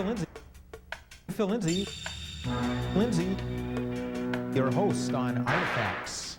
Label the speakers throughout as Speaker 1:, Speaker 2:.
Speaker 1: Lindsay. Lindsay, your host on Artifacts.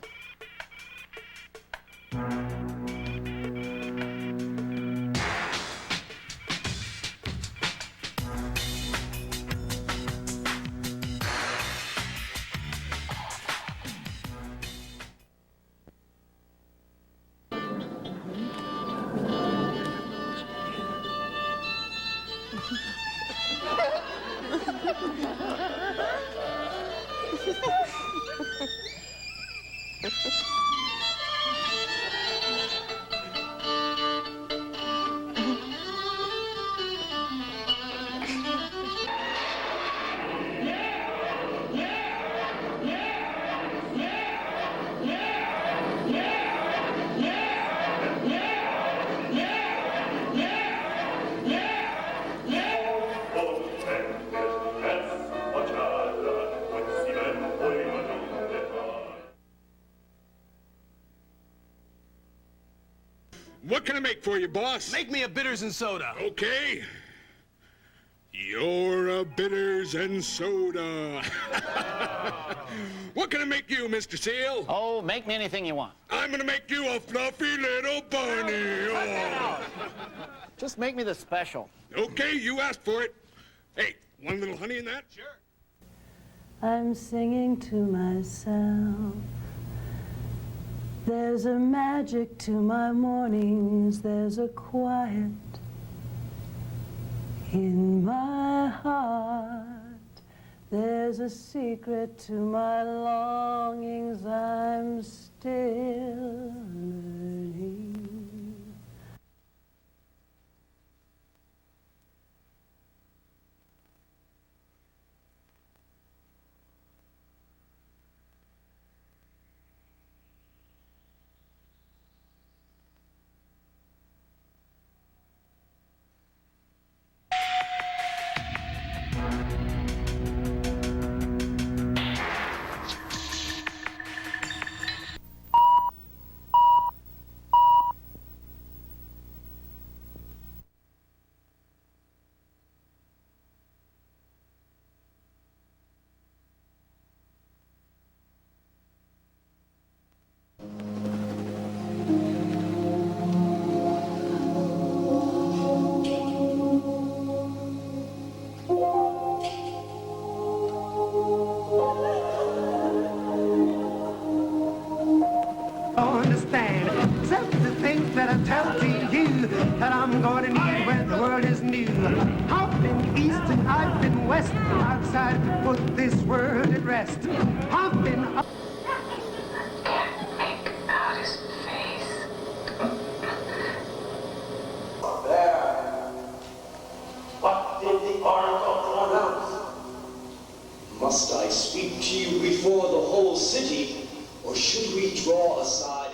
Speaker 2: What can I make for you, boss?
Speaker 3: Make me a bitters and soda.
Speaker 2: Okay. You're a bitters and soda. What can I make you, Mr. Seal?
Speaker 4: Oh, make me anything you want.
Speaker 2: I'm gonna make you a fluffy little bunny. Oh.
Speaker 4: Just make me the special.
Speaker 2: Okay, you asked for it. Hey, one little honey in that? Sure.
Speaker 5: I'm singing to myself. There's a magic to my mornings, there's a quiet in my heart. There's a secret to my longings, I'm still learning.
Speaker 6: That I'm going to need when the world is new. I've been east and I've been west. I've decided to put this world at rest. I've been up.
Speaker 7: Artist face.
Speaker 8: There. What did the oracle pronounce? Must I speak to you before the whole city, or should we draw aside?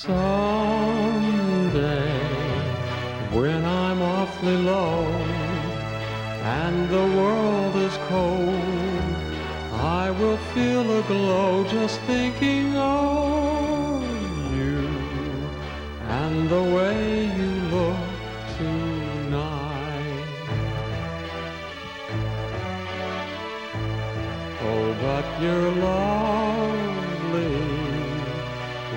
Speaker 3: Someday, when I'm awfully low and the world is cold, I will feel a glow just thinking of you and the way you look tonight. Oh, but you're lovely,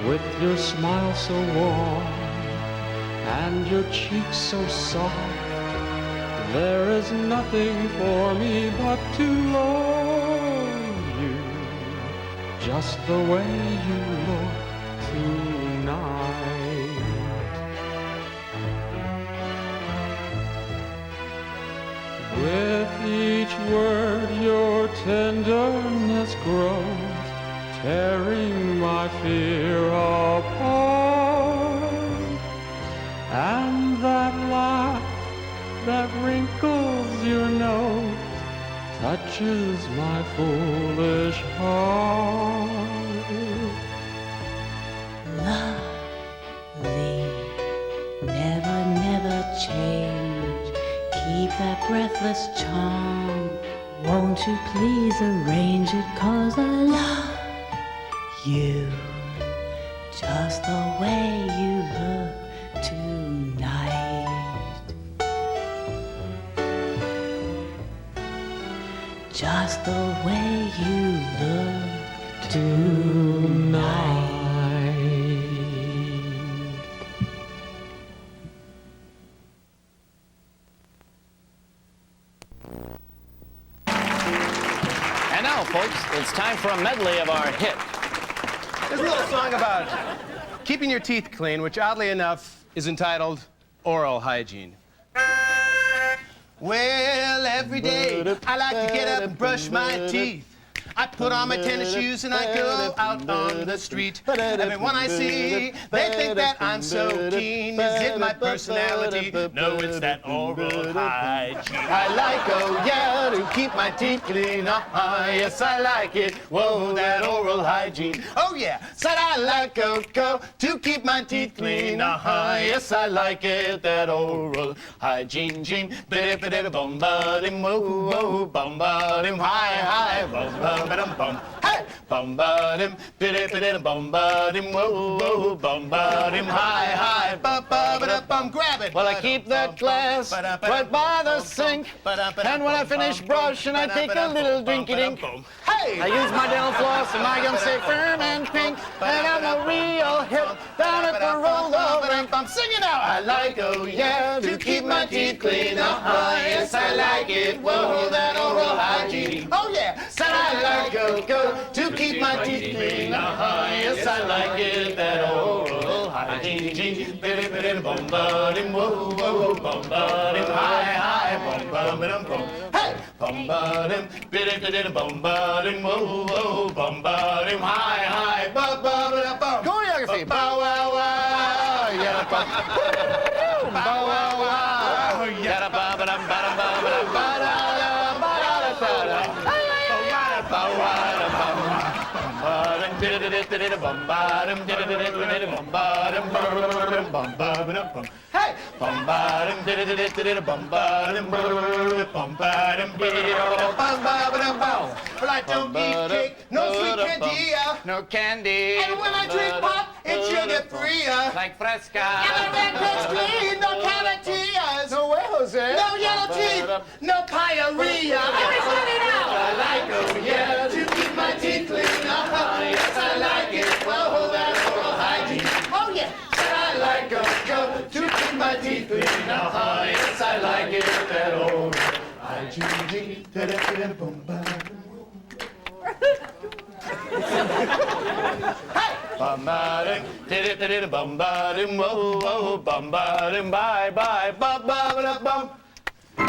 Speaker 3: with your smile so warm and your cheeks so soft. There is nothing for me but to love you just the way you look tonight. With each word your tenderness grows, tearing my fear apart. And that laugh that wrinkles your nose touches my foolish heart.
Speaker 5: Lovely, never, never change. Keep that breathless charm. Won't you please arrange it? 'Cause I love you just the way you look tonight. Just the way you look tonight.
Speaker 4: And now, folks, it's time for a medley of our hit.
Speaker 9: There's a little song about keeping your teeth clean, which oddly enough is entitled Oral Hygiene. Well, every day I like to get up and brush my teeth. I put on my tennis shoes and I go out on the street. Everyone I see, they think that I'm so keen. Is it my personality? No, it's that oral hygiene. I like, oh yeah, to keep my teeth clean. Yes, I like it. Whoa, that oral hygiene. Oh yeah, said I like, oh, to keep my teeth clean. Yes, I like it. That oral hygiene. Gene, bum bum, whoa, bum bum, hi, bum bum. Bum, hey, bum ba-dim, bidi-bidi-dim, bum ba-dim, whoa, bum ba-dim, hi, ba-ba-ba-da-bum, grab it.
Speaker 4: Well, I keep that glass right by the sink, and when I finish brushing, I take a little drinky-dink.
Speaker 9: Hey!
Speaker 4: I use my dental floss, and my gums stay firm and pink, and I'm a real hit down at the roll-up rink.
Speaker 9: I'm singing out. I like, oh yeah, to keep my teeth clean. Yes, I like it. Whoa, that oral hygiene. Oh yeah, said I like, oh, to keep my teeth clean. Yes, I like it. That oral hygiene. Bum ba-dim, whoa, bum ba-dim, hi, bum ba-dim, bum. Hey, bum ba-dim, bidi-bidi-dim, bum ba-dim, whoa, bum ba-dim, hi, ba-ba-ba-da-bum.
Speaker 4: Choreography.
Speaker 9: Bow wow wow, yeah, bow wow wow, yeah, bow ba dum ba dum ba ba dum ba da ba da ba da, bow wow bow wow, did it bum ba dum, did it bum ba dum, bum ba dum bum. Hey, bum ba dum, did it bum ba dum, bum ba dum, did it bum ba dum bow. But I don't eat cake, no sweet candy,
Speaker 4: No candy.
Speaker 9: and when I drink pop, it's sugar free.
Speaker 4: Like Fresca.
Speaker 9: And I ran past clean, no cavities. No way, Jose. No yellow teeth, no pyorrhea. Everybody now. I like, oh yeah, to keep my teeth clean. Yes, I like it. Well, that oral hygiene. Oh yeah. Said I like, oh, to keep my teeth clean. Yes, I like it. That oral hygiene. Hey! Bum-ba-dum, did-it, bum-ba-dum, whoa, bum-ba-dum, bye-bye, bum-ba-da-bum. Well,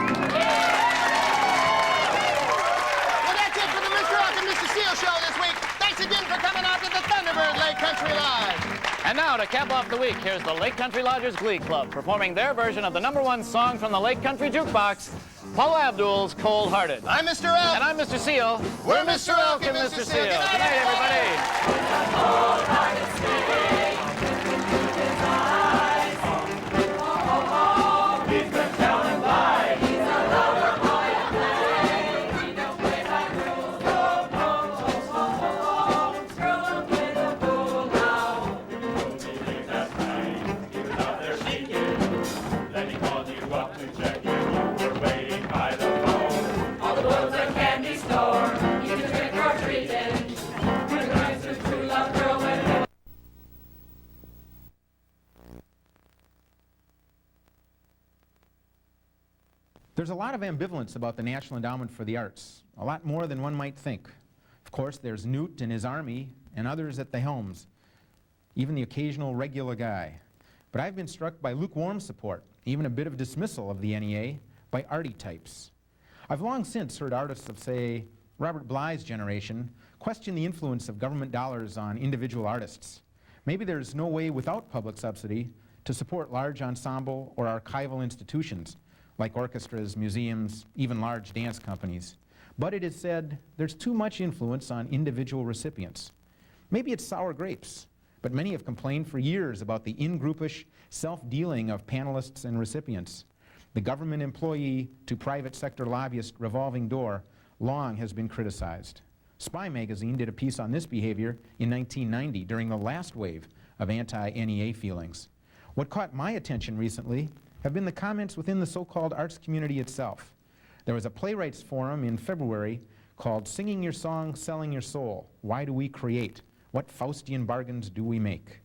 Speaker 9: that's it for the Mr. Rock and Mr. Seal show this week. Thanks again for coming out to the Thunderbird Lake Country Lodge.
Speaker 4: And now, to cap off the week, here's the Lake Country Lodgers Glee Club performing their version of the #1 song from the Lake Country Jukebox, Paula Abdul's Cold Hearted.
Speaker 9: I'm Mr. Elk.
Speaker 4: And I'm Mr. Seal.
Speaker 9: We're Mr. Elk and Mr. Seal.
Speaker 4: Good night, everybody.
Speaker 1: There's a lot of ambivalence about the National Endowment for the Arts, a lot more than one might think. Of course, there's Newt and his army and others at the helms, even the occasional regular guy. But I've been struck by lukewarm support, even a bit of dismissal of the NEA by arty types. I've long since heard artists of, say, Robert Bly's generation question the influence of government dollars on individual artists. Maybe there's no way without public subsidy to support large ensemble or archival institutions like orchestras, museums, even large dance companies. But it is said there's too much influence on individual recipients. Maybe it's sour grapes, but many have complained for years about the in-groupish self-dealing of panelists and recipients. The government employee to private sector lobbyist revolving door long has been criticized. Spy magazine did a piece on this behavior in 1990 during the last wave of anti-NEA feelings. What caught my attention recently have been the comments within the so-called arts community itself. There was a playwrights forum in February called Singing Your Song, Selling Your Soul. Why do we create? What Faustian bargains do we make?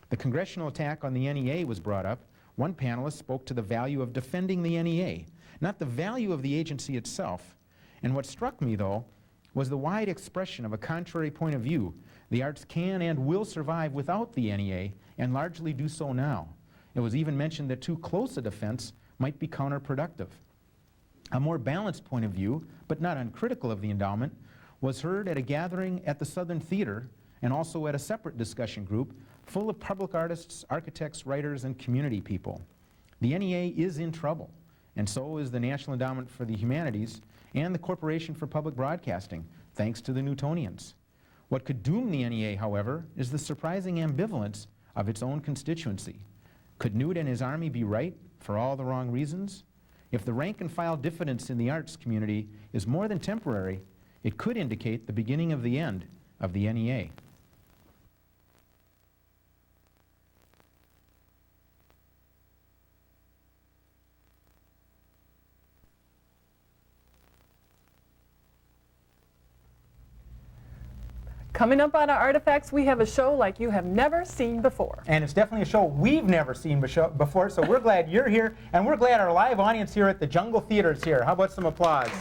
Speaker 1: The congressional attack on the NEA was brought up. One panelist spoke to the value of defending the NEA, not the value of the agency itself. And what struck me, though, was the wide expression of a contrary point of view. The arts can and will survive without the NEA, and largely do so now. It was even mentioned that too close a defense might be counterproductive. A more balanced point of view, but not uncritical of the endowment, was heard at a gathering at the Southern Theater and also at a separate discussion group full of public artists, architects, writers, and community people. The NEA is in trouble, and so is the National Endowment for the Humanities and the Corporation for Public Broadcasting, thanks to the Newtonians. What could doom the NEA, however, is the surprising ambivalence of its own constituency. Could Newt and his army be right for all the wrong reasons? If the rank-and-file diffidence in the arts community is more than temporary, it could indicate the beginning of the end of the NEA.
Speaker 10: Coming up on our Artifacts, we have a show like you have never seen before.
Speaker 11: And it's definitely a show we've never seen before, so we're glad you're here, and we're glad our live audience here at the Jungle Theater is here. How about some applause?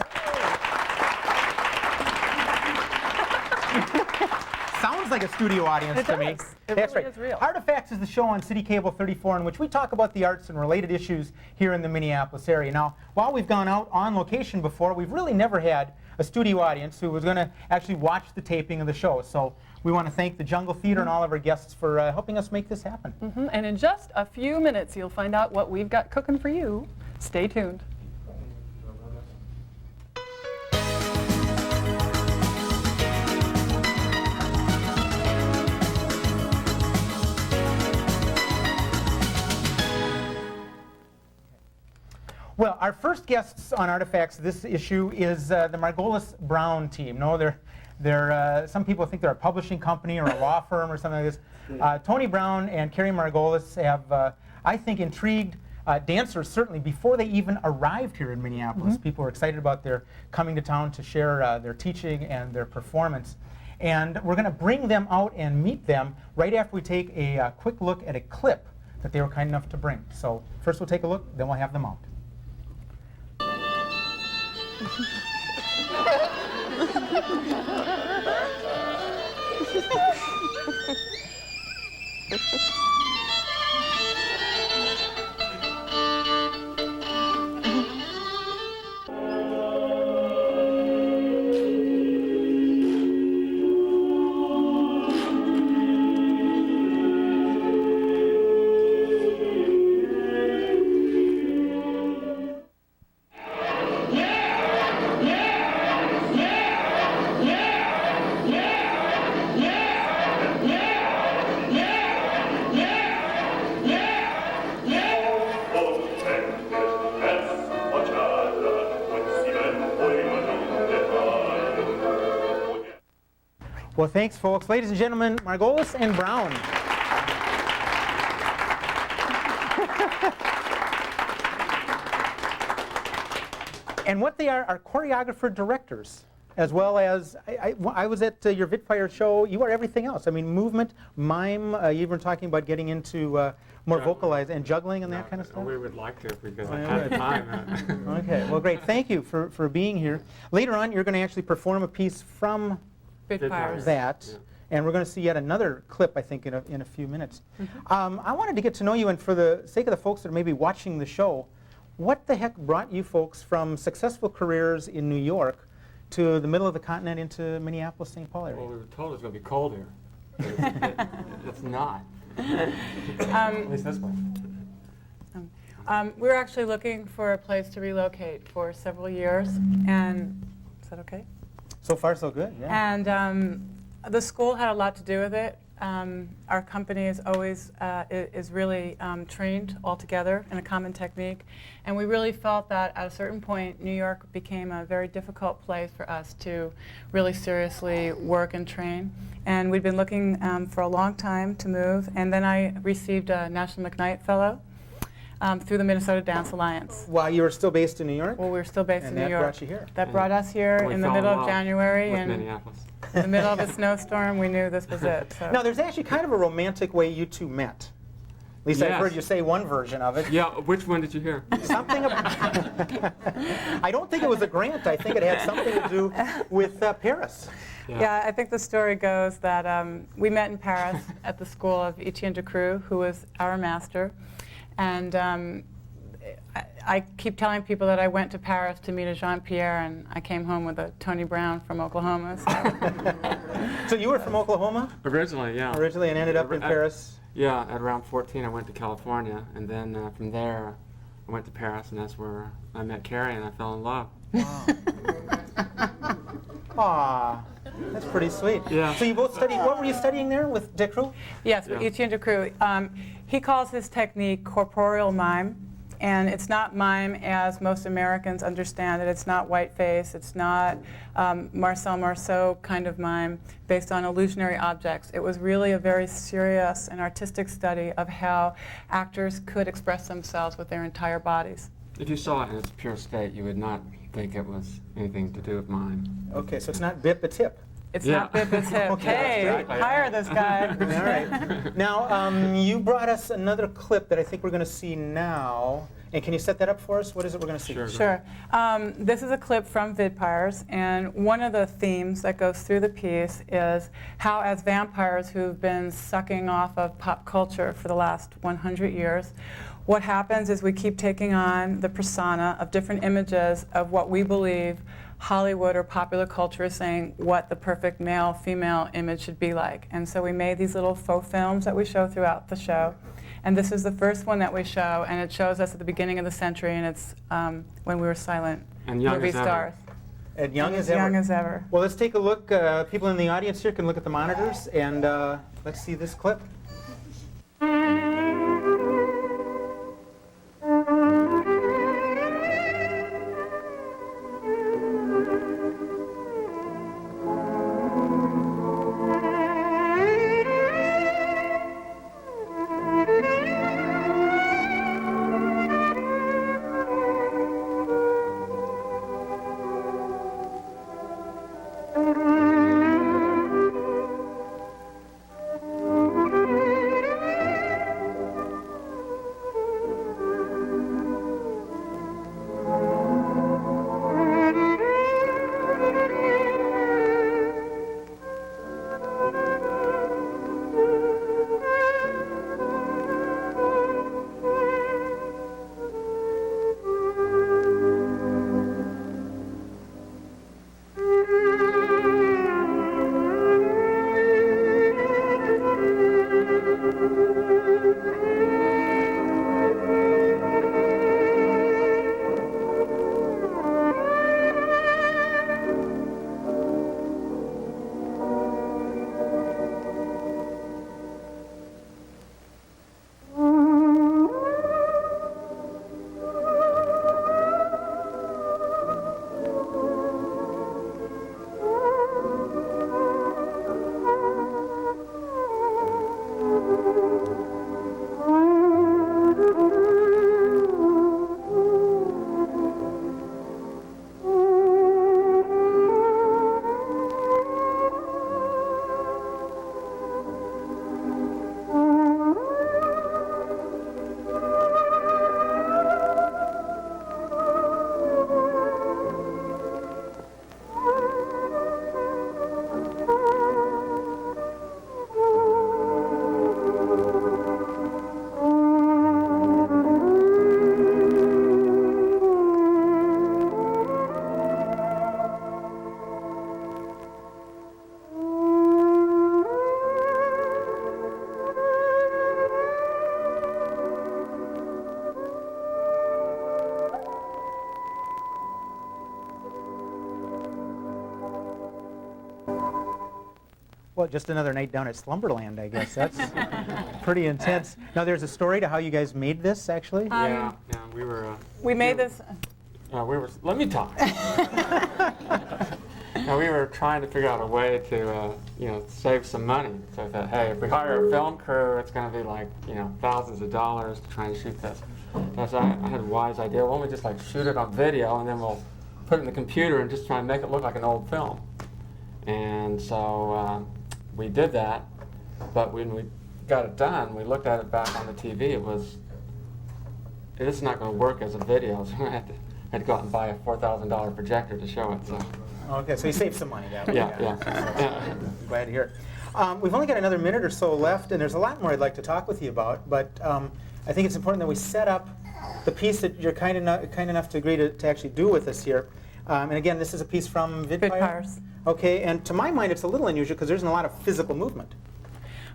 Speaker 11: Sounds like a studio audience to me.
Speaker 10: It
Speaker 11: That's
Speaker 10: really
Speaker 11: right.
Speaker 10: is real.
Speaker 11: Artifacts is the show on City Cable 34 in which we talk about the arts and related issues here in the Minneapolis area. Now, while we've gone out on location before, we've really never had a studio audience who was going to actually watch the taping of the show. So we want to thank the Jungle Theater and all of our guests for helping us make this happen.
Speaker 10: And in just a few minutes, you'll find out what we've got cooking for you. Stay tuned.
Speaker 11: Well, our first guests on Artifacts this issue is the Margolis Brown team. No, they're some people think they're a publishing company or a law firm or something like this. Tony Brown and Kari Margolis have, I think, intrigued dancers certainly before they even arrived here in Minneapolis. People were excited about their coming to town to share their teaching and their performance. And we're going to bring them out and meet them right after we take a quick look at a clip that they were kind enough to bring. So first we'll take a look, then we'll have them out. Well, thanks, folks. Ladies and gentlemen, Margolis and Brown. And what they are choreographer directors. as well as, I was at your Vidpires show. You are everything else. I mean, movement, mime, you were talking about getting into more vocalized and juggling and that kind of stuff?
Speaker 3: We would like to if we could have time.
Speaker 11: Okay, well, great. Thank you for being here. Later on, you're going to actually perform a piece from
Speaker 10: Vidpires.
Speaker 11: that. Yeah. And we're going to see yet another clip, I think, in a few minutes. I wanted to get to know you, and for the sake of the folks that are maybe watching the show, what the heck brought you folks from successful careers in New York to the middle of the continent into Minneapolis, St. Paul area?
Speaker 3: Well, we were told it was going to be cold here. It's not. At least this way.
Speaker 10: We were actually looking for a place to relocate for several years, and is that okay?
Speaker 11: So far, so good, yeah.
Speaker 10: And the school had a lot to do with it. Our company is always is really trained all together in a common technique, and we really felt that at a certain point New York became a very difficult place for us to really seriously work and train. And we'd been looking for a long time to move, and then I received a National McKnight Fellow through the Minnesota Dance Alliance.
Speaker 11: While you were still based in New York?
Speaker 10: Well, we were still based in New York.
Speaker 11: And that brought you here?
Speaker 10: That brought us here in the middle of January.
Speaker 3: With Minneapolis.
Speaker 10: In the middle of a snowstorm, we knew this was it. So.
Speaker 11: Now, there's actually kind of a romantic way you two met. At least I've heard you say one version of it.
Speaker 3: Yeah, which one did you hear?
Speaker 11: Something about... I don't think it was a grant. I think it had something to do with Paris.
Speaker 10: Yeah, I think the story goes that we met in Paris at the school of Etienne Decroux, who was our master. And I keep telling people that I went to Paris to meet a Jean-Pierre, and I came home with a Tony Brown from Oklahoma. So,
Speaker 11: so you were from Oklahoma?
Speaker 3: Originally, yeah.
Speaker 11: Originally, and ended up in Paris?
Speaker 3: Yeah, at around 14 I went to California, and then from there I went to Paris, and that's where I met Kari and I fell in love.
Speaker 11: Wow. Aw, that's pretty sweet.
Speaker 3: Yeah.
Speaker 11: So you both studied, what were you studying there with Decroux?
Speaker 10: Yes, with Etienne Decroux. He calls his technique corporeal mime, and it's not mime as most Americans understand it. It's not whiteface. It's not Marcel Marceau kind of mime based on illusionary objects. It was really a very serious and artistic study of how actors could express themselves with their entire bodies.
Speaker 3: If you saw it in its pure state, you would not think it was anything to do with mime.
Speaker 11: Okay, so it's not bip, it's hip.
Speaker 10: It's not bip, it's hip.
Speaker 11: Okay,
Speaker 10: hey, hire this guy.
Speaker 11: All right. Now, you brought us another clip that I think we're going to see now. And can you set that up for us? What is it we're going to see?
Speaker 10: Sure. This is a clip from Vidpires, and one of the themes that goes through the piece is how, as vampires who've been sucking off of pop culture for the last 100 years, what happens is we keep taking on the persona of different images of what we believe Hollywood or popular culture is saying what the perfect male-female image should be like. And so we made these little faux films that we show throughout the show. And this is the first one that we show, and it shows us at the beginning of the century, and it's when we were silent
Speaker 3: and young
Speaker 10: movie
Speaker 3: as
Speaker 10: stars.
Speaker 11: And young as ever.
Speaker 10: Young as ever.
Speaker 11: Well, let's take a look. People in the audience here can look at the monitors, and let's see this clip. it just another night down at Slumberland, I guess. That's pretty intense. Now, there's a story to how you guys made this, actually?
Speaker 3: Yeah, we were...
Speaker 10: We made this...
Speaker 3: let me talk. Now, we were trying to figure out a way to, save some money. So I thought, hey, if we hire a film crew, it's going to be like, thousands of dollars to try and shoot this. So I had a wise idea. Why don't we just like shoot it on video, and then we'll put it in the computer and just try and make it look like an old film. And so we did that. But when we got it done, we looked at it back on the TV. This is not going to work as a video, so we had to go out and buy a $4,000 projector to show it. So.
Speaker 11: Okay, so you saved some money that way.
Speaker 3: Yeah.
Speaker 11: Glad to hear it. We've only got another minute or so left, and there's a lot more I'd like to talk with you about, but I think it's important that we set up the piece that you're kind enough to agree to actually do with us here. And again, this is a piece from Vidpires. Okay, and to my mind, it's a little unusual because there's a lot of physical movement.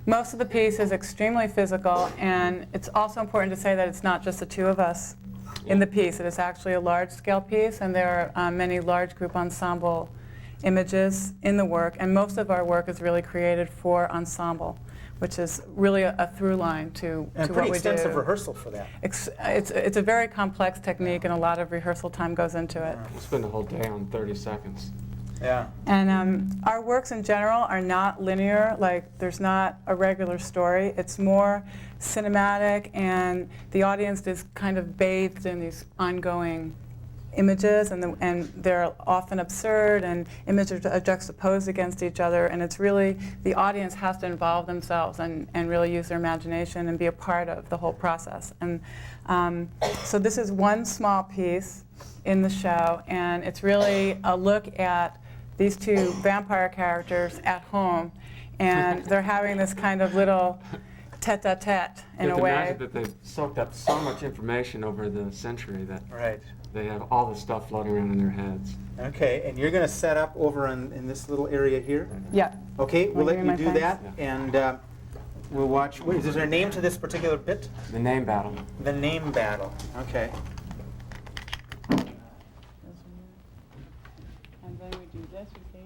Speaker 10: Most of the piece is extremely physical, and it's also important to say that it's not just the two of us in the piece. It is actually a large-scale piece, and there are many large group ensemble images in the work, and most of our work is really created for ensemble, which is really a through line to what we do.
Speaker 11: And pretty extensive rehearsal for that.
Speaker 10: It's a very complex technique, and a lot of rehearsal time goes into it.
Speaker 3: We'll spend the whole day on 30 seconds.
Speaker 11: Yeah.
Speaker 10: And our works in general are not linear, like there's not a regular story. It's more cinematic, and the audience is kind of bathed in these ongoing images, and they're often absurd, and images are juxtaposed against each other, and it's really, the audience has to involve themselves and really use their imagination and be a part of the whole process. And so this is one small piece in the show, and it's really a look at these two vampire characters at home, and they're having this kind of little tete-a-tete in a way.
Speaker 3: You have to imagine that they've soaked up so much information over the century that they have all this stuff floating around in their heads.
Speaker 11: Okay, and you're going to set up over in this little area here?
Speaker 10: Yeah.
Speaker 11: Okay, we'll let you do
Speaker 10: thanks?
Speaker 11: that, and we'll watch. Is there a name to this particular bit?
Speaker 3: The name battle.
Speaker 11: The name battle. Okay.
Speaker 10: And then we do this, you see?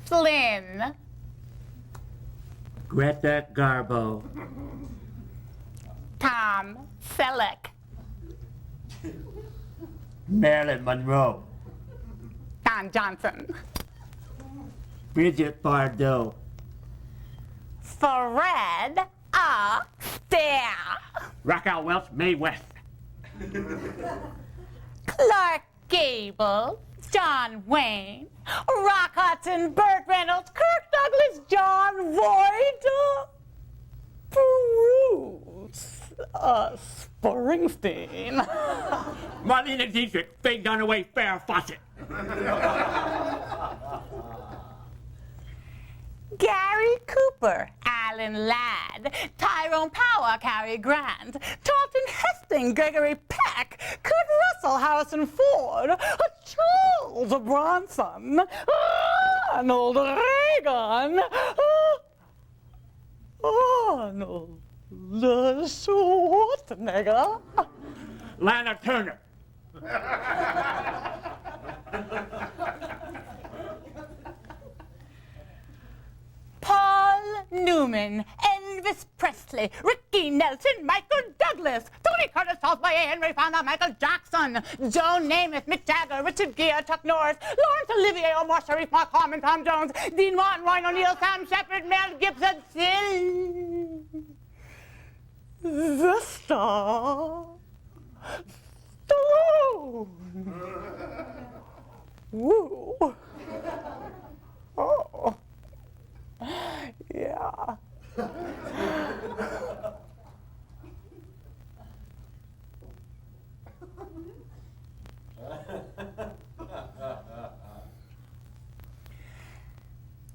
Speaker 12: Flynn.
Speaker 13: Greta Garbo.
Speaker 12: Tom Selleck.
Speaker 13: Marilyn Monroe.
Speaker 12: Don Johnson.
Speaker 13: Bridget Bardot.
Speaker 12: Fred Astaire.
Speaker 13: Raquel Welch, Mae West.
Speaker 12: Clark Gable. John Wayne. Rock Hudson. Burt Reynolds. Kirk Douglas. John Voight. Bruce Springsteen.
Speaker 13: Marlene Dietrich. Faye Dunaway. Farrah Fawcett.
Speaker 12: Gary Cooper, Alan Ladd, Tyrone Power, Cary Grant, Charlton Heston, Gregory Peck, Kurt Russell, Harrison Ford, Charles Bronson, Arnold Reagan, Arnold Schwarzenegger,
Speaker 13: Lana Turner.
Speaker 12: Paul Newman, Elvis Presley. Presley, Ricky Nelson, Michael Douglas, Tony Curtis, Salisbury, Henry Fonda, Michael Jackson, Joe Namath, Mick Jagger, Richard Gere, Chuck Norris, Laurence Olivier, Omar Sharif, Mark Harmon, Tom Jones, Dean Martin, Ryan O'Neal, Sam Shepard, Mel Gibson, Sylvester Stallone. Woo. Oh. Yeah.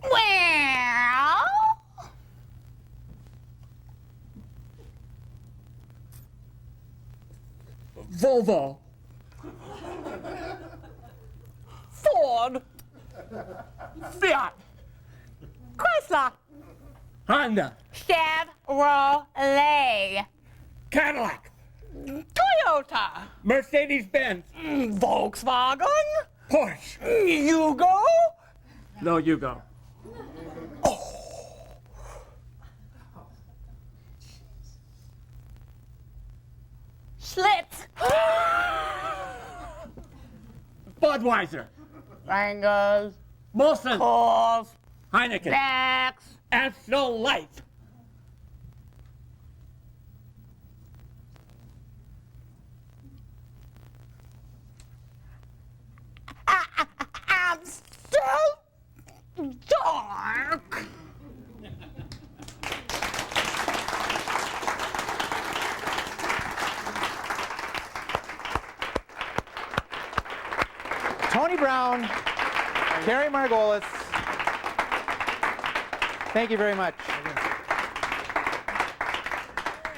Speaker 12: Well,
Speaker 13: Volvo.
Speaker 12: Ford,
Speaker 13: Fiat.
Speaker 12: Chrysler,
Speaker 13: Honda.
Speaker 12: Chevrolet,
Speaker 13: Cadillac.
Speaker 12: Toyota,
Speaker 13: Mercedes-Benz.
Speaker 12: Volkswagen,
Speaker 13: Porsche.
Speaker 12: Yugo,
Speaker 13: No, you go.
Speaker 12: Schlitz,
Speaker 13: Budweiser.
Speaker 12: Wranglers,
Speaker 13: Molson.
Speaker 12: Coors,
Speaker 13: Heineken.
Speaker 12: Blacks,
Speaker 13: Amstel Light.
Speaker 12: I'm so dark.
Speaker 11: Tony Brown, Kari Margolis, thank you very much.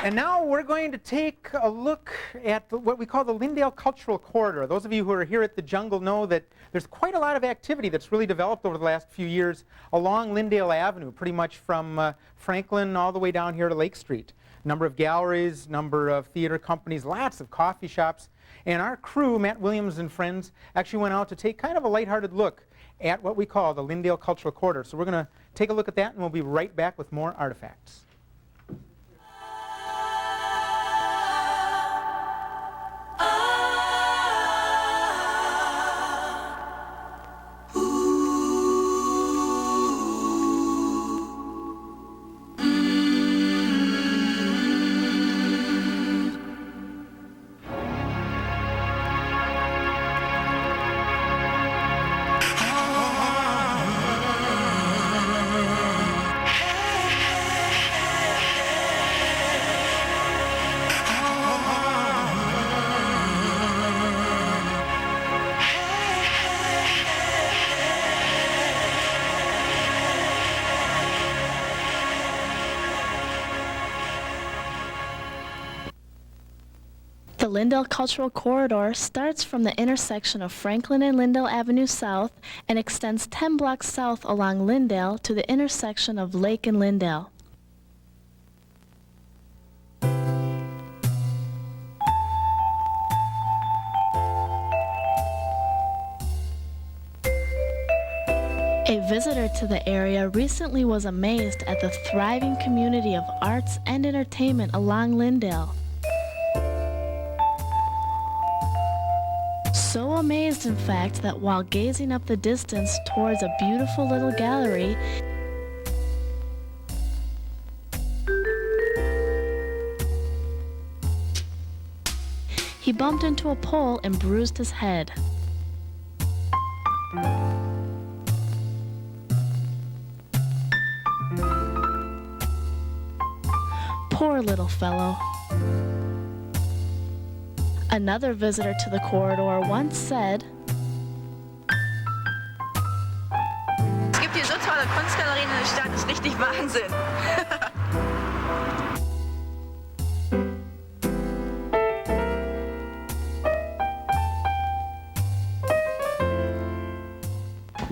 Speaker 11: And now we're going to take a look at what we call the Lyndale Cultural Corridor. Those of you who are here at the Jungle know that there's quite a lot of activity that's really developed over the last few years along Lyndale Avenue, pretty much from Franklin all the way down here to Lake Street. Number of galleries, number of theater companies, lots of coffee shops. And our crew, Matt Williams and friends, actually went out to take kind of a lighthearted look at what we call the Lyndale Cultural Corridor. So we're going to take a look at that, and we'll be right back with more artifacts.
Speaker 14: The Lyndale Cultural Corridor starts from the intersection of Franklin and Lyndale Avenue South and extends 10 blocks south along Lyndale to the intersection of Lake and Lyndale. A visitor to the area recently was amazed at the thriving community of arts and entertainment along Lyndale. So amazed, in fact, that while gazing up the distance towards a beautiful little gallery, he bumped into a pole and bruised his head. Poor little fellow. Another visitor to the corridor once said,
Speaker 15: Es gibt hier so tolle Kunstgalerien in der Stadt, das ist richtig Wahnsinn.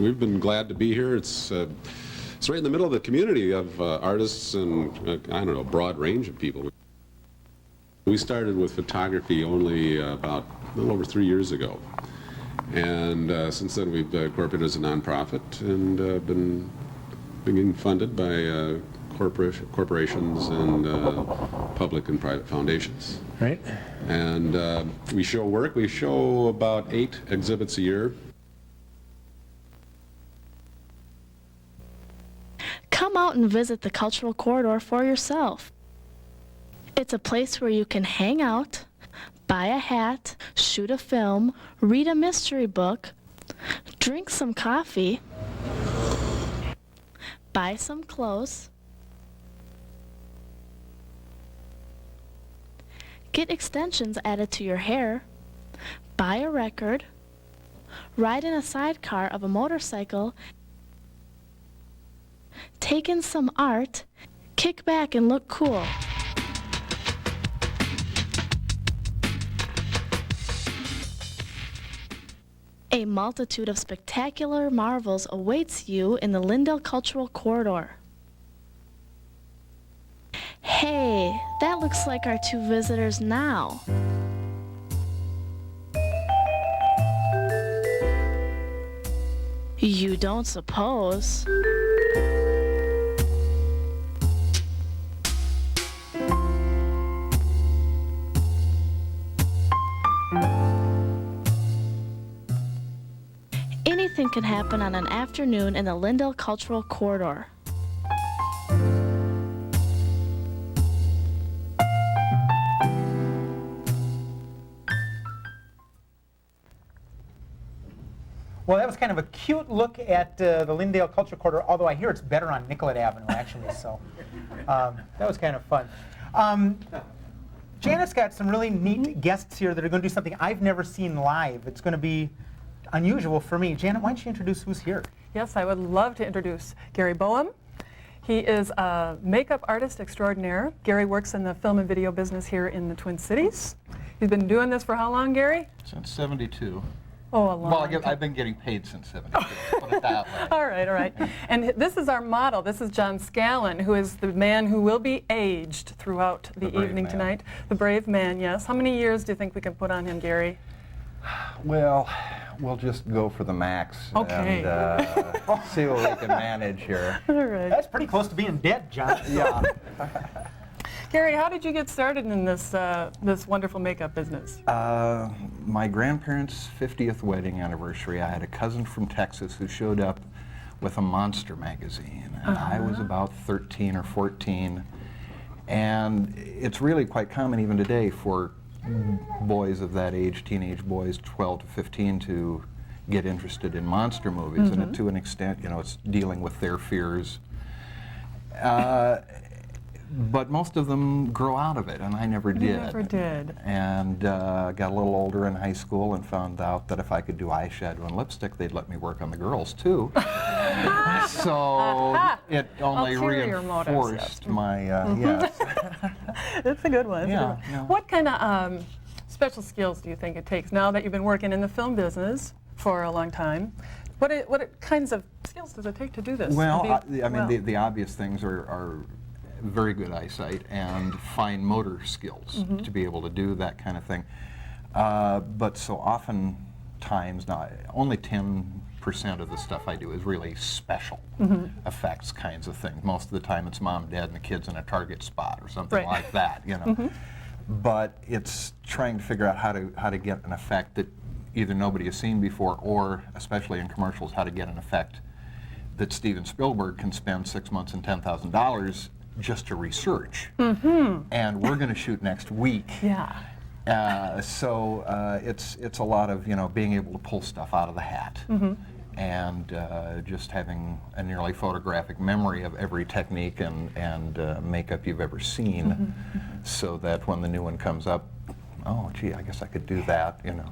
Speaker 16: We've been glad to be here. It's right in the middle of the community of artists and, I don't know, a broad range of people. We started with photography only about a little over 3 years ago. And since then we've incorporated as a nonprofit and been being funded by corporations and public and private foundations.
Speaker 11: Right.
Speaker 16: And we show work. We show about 8 exhibits a year.
Speaker 14: Come out and visit the Cultural Corridor for yourself. It's a place where you can hang out, buy a hat, shoot a film, read a mystery book, drink some coffee, buy some clothes, get extensions added to your hair, buy a record, ride in a sidecar of a motorcycle, take in some art, kick back and look cool. A multitude of spectacular marvels awaits you in the Lyndale Cultural Corridor. Hey, that looks like our 2 visitors now. You don't suppose? Anything can happen on an afternoon in the Lyndale Cultural Corridor.
Speaker 11: Well, that was kind of a cute look at the Lyndale Culture Corridor, although I hear it's better on Nicollet Avenue, actually, so that was kind of fun. Janet's got some really neat guests here that are going to do something I've never seen live. It's going to be unusual for me. Janet, why don't you introduce who's here?
Speaker 17: Yes, I would love to introduce Gary Boham. He is a makeup artist extraordinaire. Gary works in the film and video business here in the Twin Cities. He's been doing this for how long, Gary?
Speaker 18: Since 72.
Speaker 17: Oh, a long
Speaker 18: Well, I've been getting paid since 72, put it that way.
Speaker 17: All right, all right. And this is our model. This is John Scallon, who is the man who will be aged throughout the evening tonight. The brave man, yes. How many years do you think we can put on him, Gary?
Speaker 18: Well, we'll just go for the max and see what we can manage here.
Speaker 17: All right.
Speaker 11: That's pretty close to being dead, John.
Speaker 18: Yeah.
Speaker 17: Gary, how did you get started in this this wonderful makeup business?
Speaker 18: My grandparents' 50th wedding anniversary, I had a cousin from Texas who showed up with a monster magazine. And I was about 13 or 14. And it's really quite common even today for boys of that age, teenage boys, 12 to 15, to get interested in monster movies. And to an extent, you know, it's dealing with their fears. But most of them grow out of it, and I never did.
Speaker 17: You never did.
Speaker 18: And got a little older in high school and found out that if I could do eyeshadow and lipstick, they'd let me work on the girls too. So it only reinforced my, yes.
Speaker 17: It's a good one.
Speaker 18: Yeah,
Speaker 17: What kind of special skills do you think it takes now that you've been working in the film business for a long time? What kinds of skills does it take to do this?
Speaker 18: Well, I mean, the obvious things are very good eyesight and fine motor skills to be able to do that kind of thing. But so oftentimes, now, only 10% of the stuff I do is really special effects kinds of things. Most of the time it's mom, dad, and the kids in a target spot or something like that, you know. But it's trying to figure out how to get an effect that either nobody has seen before, or, especially in commercials, how to get an effect that Steven Spielberg can spend 6 months and $10,000 just to research. And we're going to shoot next week. So it's a lot of, you know, being able to pull stuff out of the hat and just having a nearly photographic memory of every technique and makeup you've ever seen, so that when the new one comes up, oh gee, I guess I could do that, you know.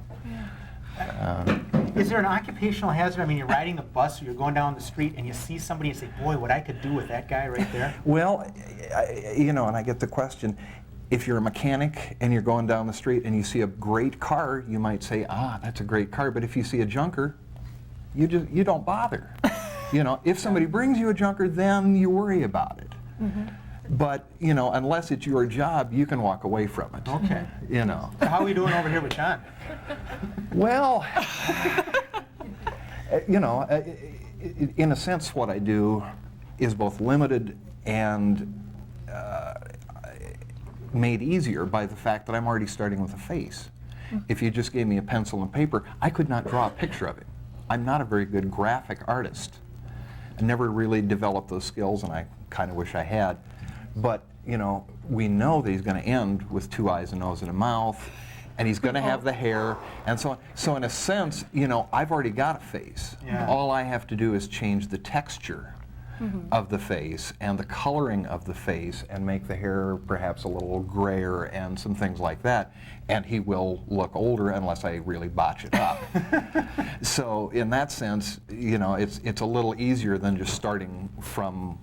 Speaker 11: Is there an occupational hazard? I mean, you're riding a bus or you're going down the street and you see somebody and say, boy, what I could do with that guy right there?
Speaker 18: Well, you know, and I get the question, if you're a mechanic and you're going down the street and you see a great car, you might say, ah, that's a great car. But if you see a junker, you don't bother. You know, if somebody brings you a junker, then you worry about it. But, you know, unless it's your job, you can walk away from it.
Speaker 11: Okay.
Speaker 18: You know.
Speaker 11: So how are we doing over here with John?
Speaker 18: Well, you know, in a sense, what I do is both limited and made easier by the fact that I'm already starting with a face. If you just gave me a pencil and paper, I could not draw a picture of him. I'm not a very good graphic artist. I never really developed those skills, and I kind of wish I had. But, you know, we know that he's going to end with 2 eyes, a nose, and a mouth, and he's going to have the hair, and so on. So in a sense, you know, I've already got a face.
Speaker 11: Yeah.
Speaker 18: All I have to do is change the texture of the face and the coloring of the face and make the hair perhaps a little grayer and some things like that, and he will look older unless I really botch it up. So in that sense, you know, it's a little easier than just starting from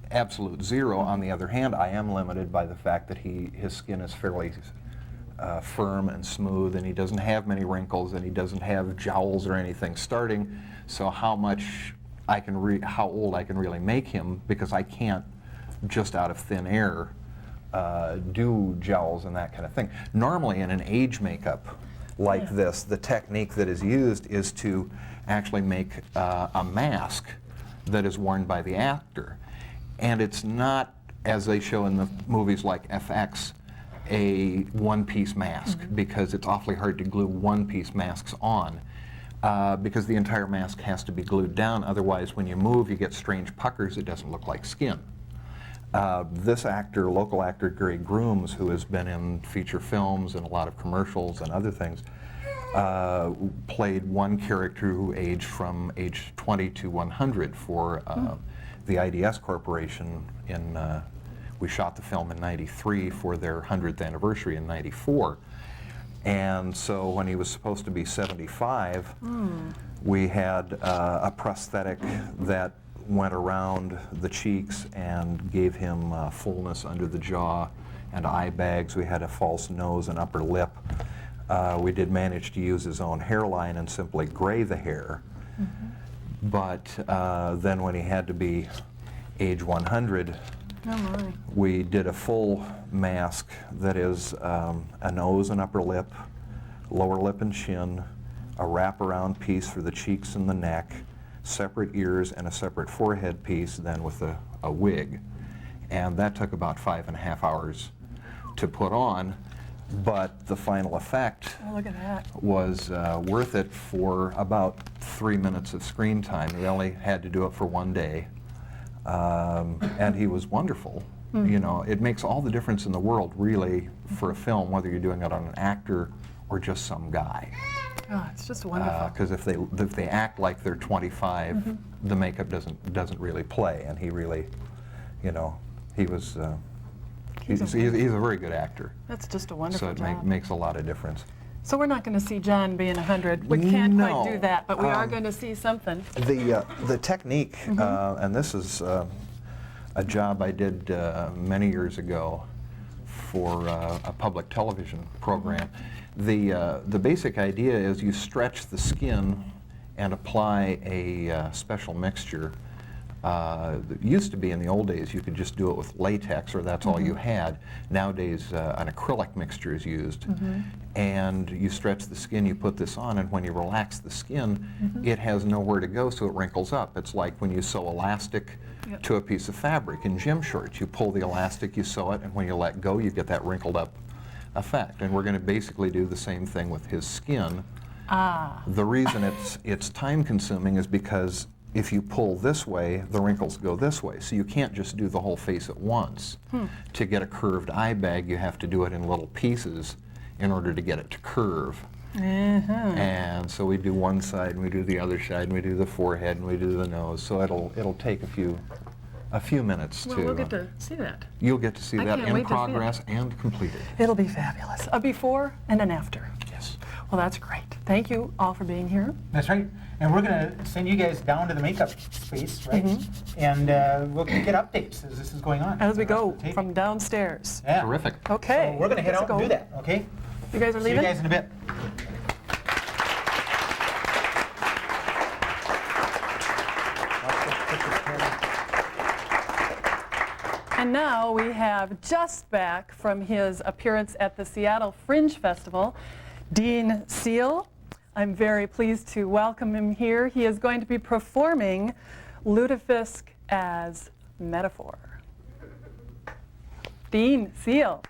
Speaker 18: absolute zero. On the other hand, I am limited by the fact that his skin is fairly firm and smooth, and he doesn't have many wrinkles, and he doesn't have jowls or anything starting. So how old I can really make him, because I can't just out of thin air do jowls and that kind of thing. Normally in an age makeup like this, the technique that is used is to actually make a mask that is worn by the actor. And it's not, as they show in the movies like FX, a one-piece mask, because it's awfully hard to glue one-piece masks on. Because the entire mask has to be glued down, otherwise when you move you get strange puckers, it doesn't look like skin. This actor, local actor Gary Grooms, who has been in feature films and a lot of commercials and other things, played one character who aged from age 20 to 100 for the IDS Corporation. We shot the film in '93 for their 100th anniversary in '94. And so when he was supposed to be 75, we had a prosthetic that went around the cheeks and gave him fullness under the jaw and eye bags. We had a false nose and upper lip. We did manage to use his own hairline and simply gray the hair. But then when he had to be age 100, we did a full mask that is a nose and upper lip, lower lip and chin, a wraparound piece for the cheeks and the neck, separate ears, and a separate forehead piece, then with a wig. And that took about 5.5 hours to put on, but the final effect was worth it for about 3 minutes of screen time. We only had to do it for 1 day. And he was wonderful. You know, it makes all the difference in the world, really, for a film, whether you're doing it on an actor or just some guy.
Speaker 17: Oh, it's just wonderful.
Speaker 18: Because if they act like they're 25, the makeup doesn't really play. And he really, you know, he's a very good actor.
Speaker 17: That's just a wonderful
Speaker 18: job. So it makes a lot of difference.
Speaker 17: So we're not going to see John being 100. We can't quite do that, but we are going to see something.
Speaker 18: The technique, and this is a job I did many years ago for a public television program. The basic idea is you stretch the skin and apply a special mixture. It used to be in the old days you could just do it with latex, or that's all you had. Nowadays an acrylic mixture is used. And you stretch the skin, you put this on, and when you relax the skin, it has nowhere to go, so it wrinkles up. It's like when you sew elastic to a piece of fabric in gym shorts. You pull the elastic, you sew it, and when you let go, you get that wrinkled up effect. And we're going to basically do the same thing with his skin. The reason it's time consuming is because if you pull this way, the wrinkles go this way. So you can't just do the whole face at once. To get a curved eye bag, you have to do it in little pieces in order to get it to curve. And so we do one side, and we do the other side, and we do the forehead, and we do the nose. So it'll take a few minutes to.
Speaker 17: Well, we'll get to see that.
Speaker 18: You'll get to see that in progress and completed.
Speaker 17: It'll be fabulous. A before and an after.
Speaker 18: Yes.
Speaker 17: Well, that's great. Thank you all for being here.
Speaker 11: That's right. And we're going to send you guys down to the makeup space, right? And we'll get updates as this is going on.
Speaker 17: As we go from downstairs.
Speaker 11: Yeah.
Speaker 18: Terrific.
Speaker 17: Okay.
Speaker 11: So we're going to head out and do that, okay?
Speaker 17: You guys are leaving?
Speaker 11: See you guys in a bit.
Speaker 17: And now we have just back from his appearance at the Seattle Fringe Festival, Dean Seal. I'm very pleased to welcome him here. He is going to be performing Lutefisk as Metaphor. Dean Seal.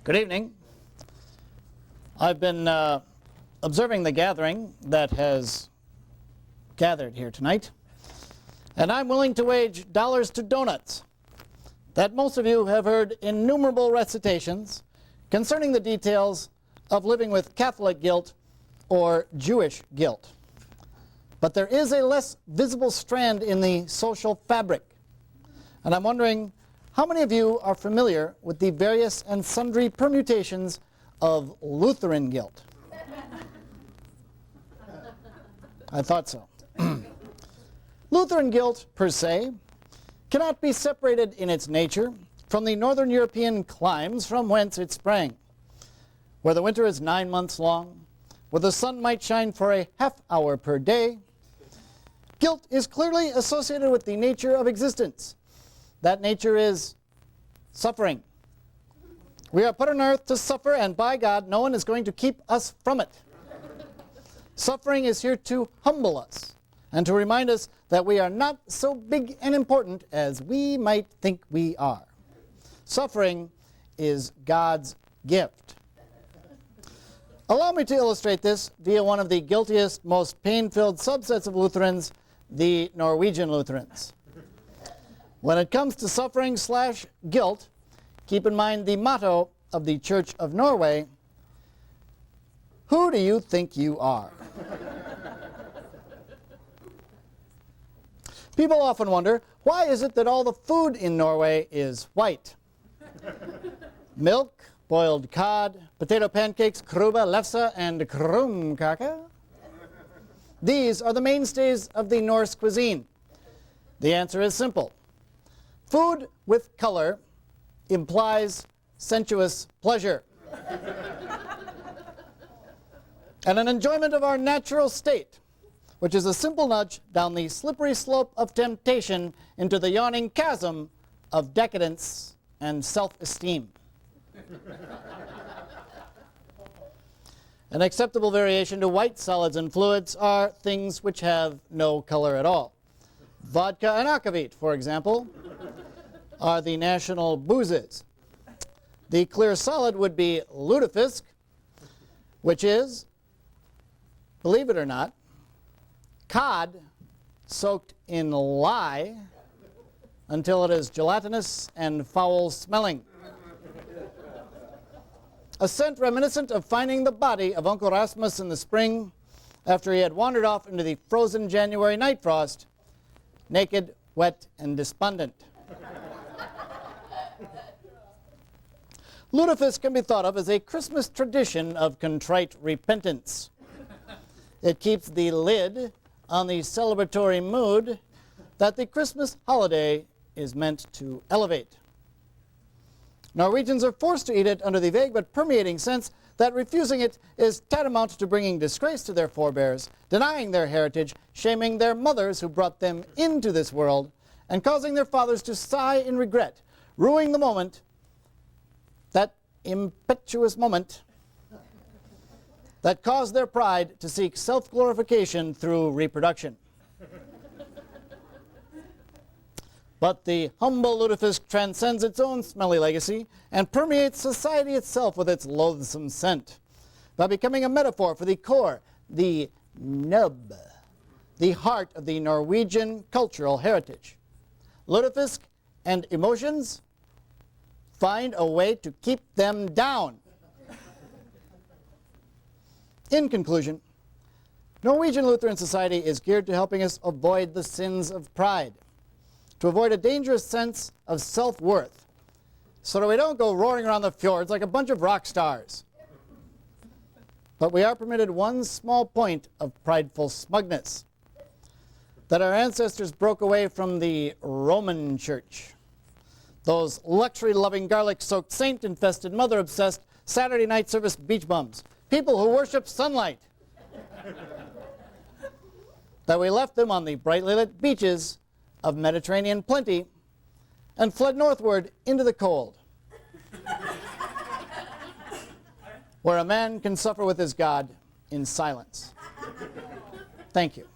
Speaker 4: Good evening. I've been observing the gathering that has gathered here tonight, and I'm willing to wage dollars to donuts that most of you have heard innumerable recitations concerning the details of living with Catholic guilt or Jewish guilt. But there is a less visible strand in the social fabric, and I'm wondering how many of you are familiar with the various and sundry permutations of Lutheran guilt? I thought so. Lutheran guilt, per se, cannot be separated in its nature from the northern European climes from whence it sprang, where the winter is 9 months long, where the sun might shine for a half hour per day. Guilt is clearly associated with the nature of existence. That nature is suffering. We are put on earth to suffer, and by God, no one is going to keep us from it. Suffering is here to humble us and to remind us that we are not so big and important as we might think we are. Suffering is God's gift. Allow me to illustrate this via one of the guiltiest, most pain-filled subsets of Lutherans, the Norwegian Lutherans. When it comes to suffering/guilt, keep in mind the motto of the Church of Norway: who do you think you are? People often wonder, why is it that all the food in Norway is white? Milk, boiled cod, potato pancakes, krubbe, lefse, and krumkake? These are the mainstays of the Norse cuisine. The answer is simple. Food with color implies sensuous pleasure and an enjoyment of our natural state, which is a simple nudge down the slippery slope of temptation into the yawning chasm of decadence and self-esteem. An acceptable variation to white solids and fluids are things which have no color at all. Vodka and akavit, for example, are the national boozes. The clear solid would be Lutefisk, which is, believe it or not, cod soaked in lye until it is gelatinous and foul-smelling. A scent reminiscent of finding the body of Uncle Rasmus in the spring after he had wandered off into the frozen January night frost, naked, wet, and despondent. Lutefisk can be thought of as a Christmas tradition of contrite repentance. It keeps the lid on the celebratory mood that the Christmas holiday is meant to elevate. Norwegians are forced to eat it under the vague but permeating sense that refusing it is tantamount to bringing disgrace to their forebears, denying their heritage, shaming their mothers who brought them into this world, and causing their fathers to sigh in regret, ruining the moment, that impetuous moment that caused their pride to seek self-glorification through reproduction. But the humble Lutefisk transcends its own smelly legacy and permeates society itself with its loathsome scent by becoming a metaphor for the core, the nub, the heart of the Norwegian cultural heritage. Lutefisk and emotions find a way to keep them down. In conclusion, Norwegian Lutheran society is geared to helping us avoid the sins of pride, to avoid a dangerous sense of self-worth, so that we don't go roaring around the fjords like a bunch of rock stars. But we are permitted one small point of prideful smugness, that our ancestors broke away from the Roman Church, those luxury-loving, garlic-soaked, saint-infested, mother-obsessed, Saturday night service beach bums, people who worship sunlight. that we left them on the brightly lit beaches of Mediterranean plenty and fled northward into the cold, where a man can suffer with his God in silence. Thank you.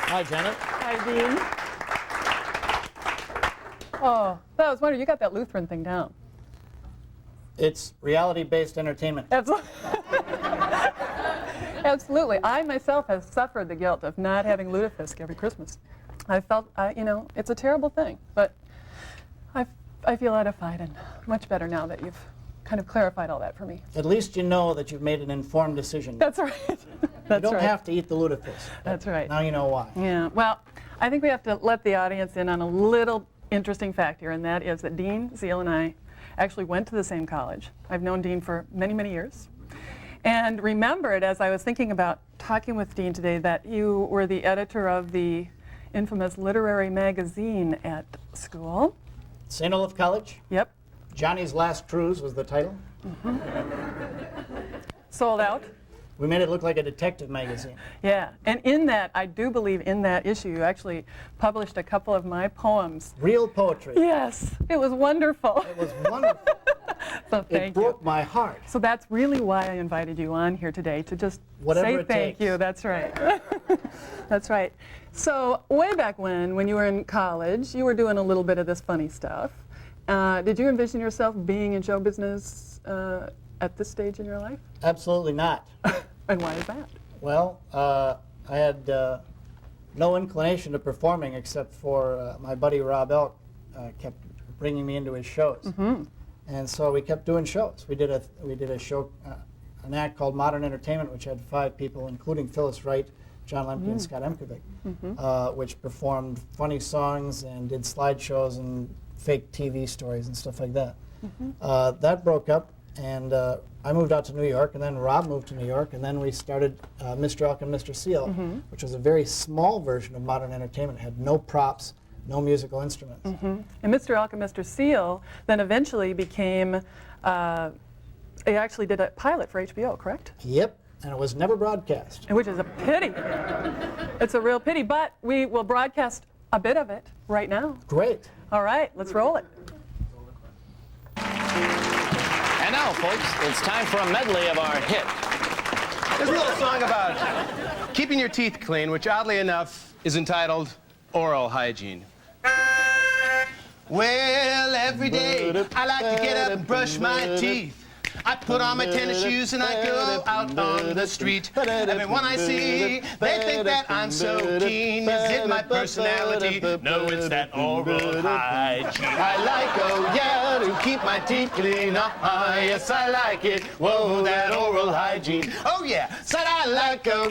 Speaker 4: Hi, Janet.
Speaker 17: Hi, Dean. Oh, that was wonderful. You got that Lutheran thing down.
Speaker 4: It's reality-based entertainment.
Speaker 17: Absolutely. Absolutely. I myself have suffered the guilt of not having Lutefisk every Christmas. I felt, you know, it's a terrible thing, but I feel edified and much better now that you've kind of clarified all that for me.
Speaker 4: At least you know that you've made an informed decision.
Speaker 17: That's right.
Speaker 4: You don't have to eat the Lutefisk.
Speaker 17: That's right.
Speaker 4: Now you know why.
Speaker 17: Yeah. Well, I think we have to let the audience in on a little interesting fact here, and that is that Dean Zeal and I actually went to the same college. I've known Dean for many, many years. And remembered, as I was thinking about talking with Dean today, that you were the editor of the infamous literary magazine at school.
Speaker 4: St. Olaf College?
Speaker 17: Yep.
Speaker 4: Johnny's Last Cruise was the title.
Speaker 17: Sold out.
Speaker 4: We made it look like a detective magazine.
Speaker 17: Yeah, and in that, I do believe in that issue, you actually published a couple of my poems.
Speaker 4: Real poetry.
Speaker 17: Yes, it was wonderful.
Speaker 4: It was wonderful.
Speaker 17: So thank
Speaker 4: it broke my heart.
Speaker 17: So that's really why I invited you on here today, to just say thank you. That's right. That's right. So way back when you were in college, you were doing a little bit of this funny stuff. Did you envision yourself being in show business at this stage in your life?
Speaker 4: Absolutely not.
Speaker 17: And why is that?
Speaker 4: Well, I had no inclination to performing except for my buddy Rob Elk kept bringing me into his shows.
Speaker 17: Mm-hmm.
Speaker 4: And so we kept doing shows. We did a show, an act called Modern Entertainment, which had 5 people, including Phyllis Wright, John Lemke, and Scott Emkovic, which performed funny songs and did slideshows and fake TV stories and stuff like that. That broke up, and I moved out to New York, and then Rob moved to New York, and then we started Mr. Elk and Mr. Seal, which was a very small version of Modern Entertainment. It had no props, no musical instruments.
Speaker 17: And Mr. Elk and Mr. Seal then eventually became, they actually did a pilot for HBO, correct?
Speaker 4: Yep, and it was never broadcast.
Speaker 17: Which is a pity. It's a real pity, but we will broadcast a bit of it right now.
Speaker 4: Great.
Speaker 17: All right, let's roll it.
Speaker 19: And now, folks, it's time for a medley of our hit.
Speaker 9: There's a little song about keeping your teeth clean, which oddly enough is entitled Oral Hygiene. Well, every day I like to get up and brush my teeth. I put on my tennis shoes and I go out on the street. Everyone I see, they think that I'm so keen. Is it my personality? No, it's that oral hygiene. I like, oh yeah, to keep my teeth clean. Yes, I like it. Whoa, that oral hygiene. Oh yeah, said I like, oh,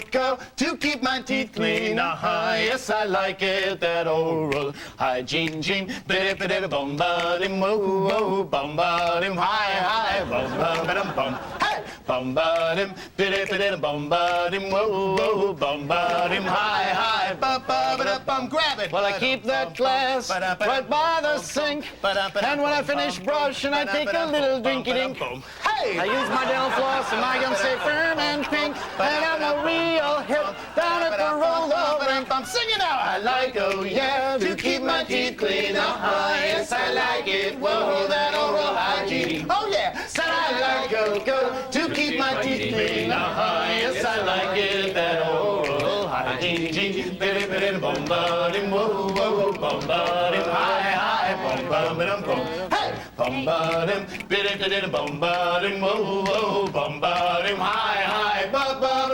Speaker 9: to keep my teeth clean. Yes, I like it. That oral hygiene. Gene, biddy bum badim, whoa, whoa, bum badim, hi, bum. Bum, hey, bum badim, biddy bum badim, whoa, whoa, bum badim, hi, bum, grab it.
Speaker 19: Well, I keep that glass right by the sink, and when I finish brushing, I take a little drinky-dink.
Speaker 9: Hey!
Speaker 19: I use my dental floss, and my gums stay firm and pink, and I'm a real hip down at the roll-up rink.
Speaker 9: I'm singing now. I like, oh yeah, to keep my teeth clean. Yes, I like it. Whoa, that oral hygiene. Oh yeah, said I like, oh, to keep my teeth clean. Yes, I like it. That oral hygiene. Biddy bum badim, whoa, whoa, bum badim, hi, bum bum. Hey, bum badim, biddy bum badim, whoa, whoa, bum badim, hi, bum bum.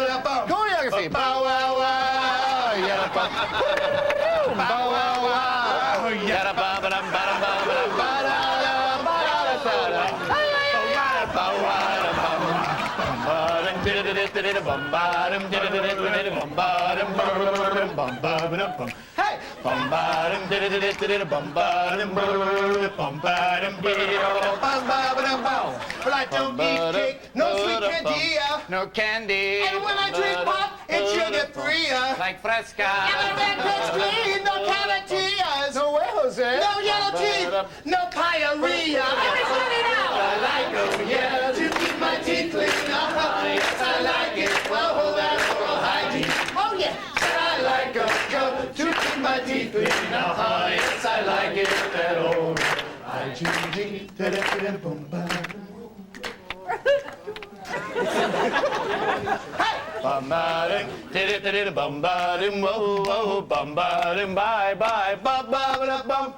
Speaker 19: Choreography.
Speaker 9: Bow wow wow, yada bum. Bow wow wow, yada bum ba dum ba dum ba dum ba da ba da ba da. Bow wow bum bum bum bum bum bum bum bum bum bum bum bum bum. Hey, Bum ba dum did it did it bum ba dum bum ba dum bum ba dum bum. But I don't eat cake, no sweet candy,
Speaker 19: no candy.
Speaker 9: and when I drink pop, it's sugar free.
Speaker 19: Like Fresca.
Speaker 9: And I red pastry, no calatillas,
Speaker 19: No way, Jose.
Speaker 9: no yellow teeth, no pyorrhea. Everybody now! I like oh yeah, to keep my teeth clean. Yes, I like it. Well, that's oral hygiene. Oh yeah, I like go to keep my teeth clean. Yes, I like it. That oral hygiene. Bum ba dum, did it bum ba dum, whoa whoa, bum ba dum, bye bye, bum ba da bum.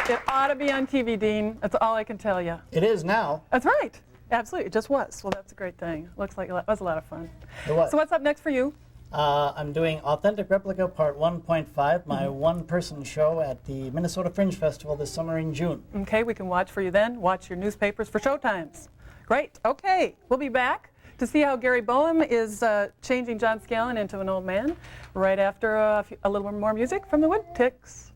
Speaker 17: It ought to be on TV, Dean. That's all I can tell you.
Speaker 4: It is now.
Speaker 17: That's right. Absolutely. It just was. Well, that's a great thing. Looks like it was a lot of fun.
Speaker 4: It was.
Speaker 17: So what's up next for you?
Speaker 4: I'm doing Authentic Replica Part 1.5, my one-person show at the Minnesota Fringe Festival this summer in June.
Speaker 17: Okay, we can watch for you then. Watch your newspapers for showtimes. Great. Okay, we'll be back to see how Gary Boham is changing John Scallon into an old man right after a little more music from the Woodtyks.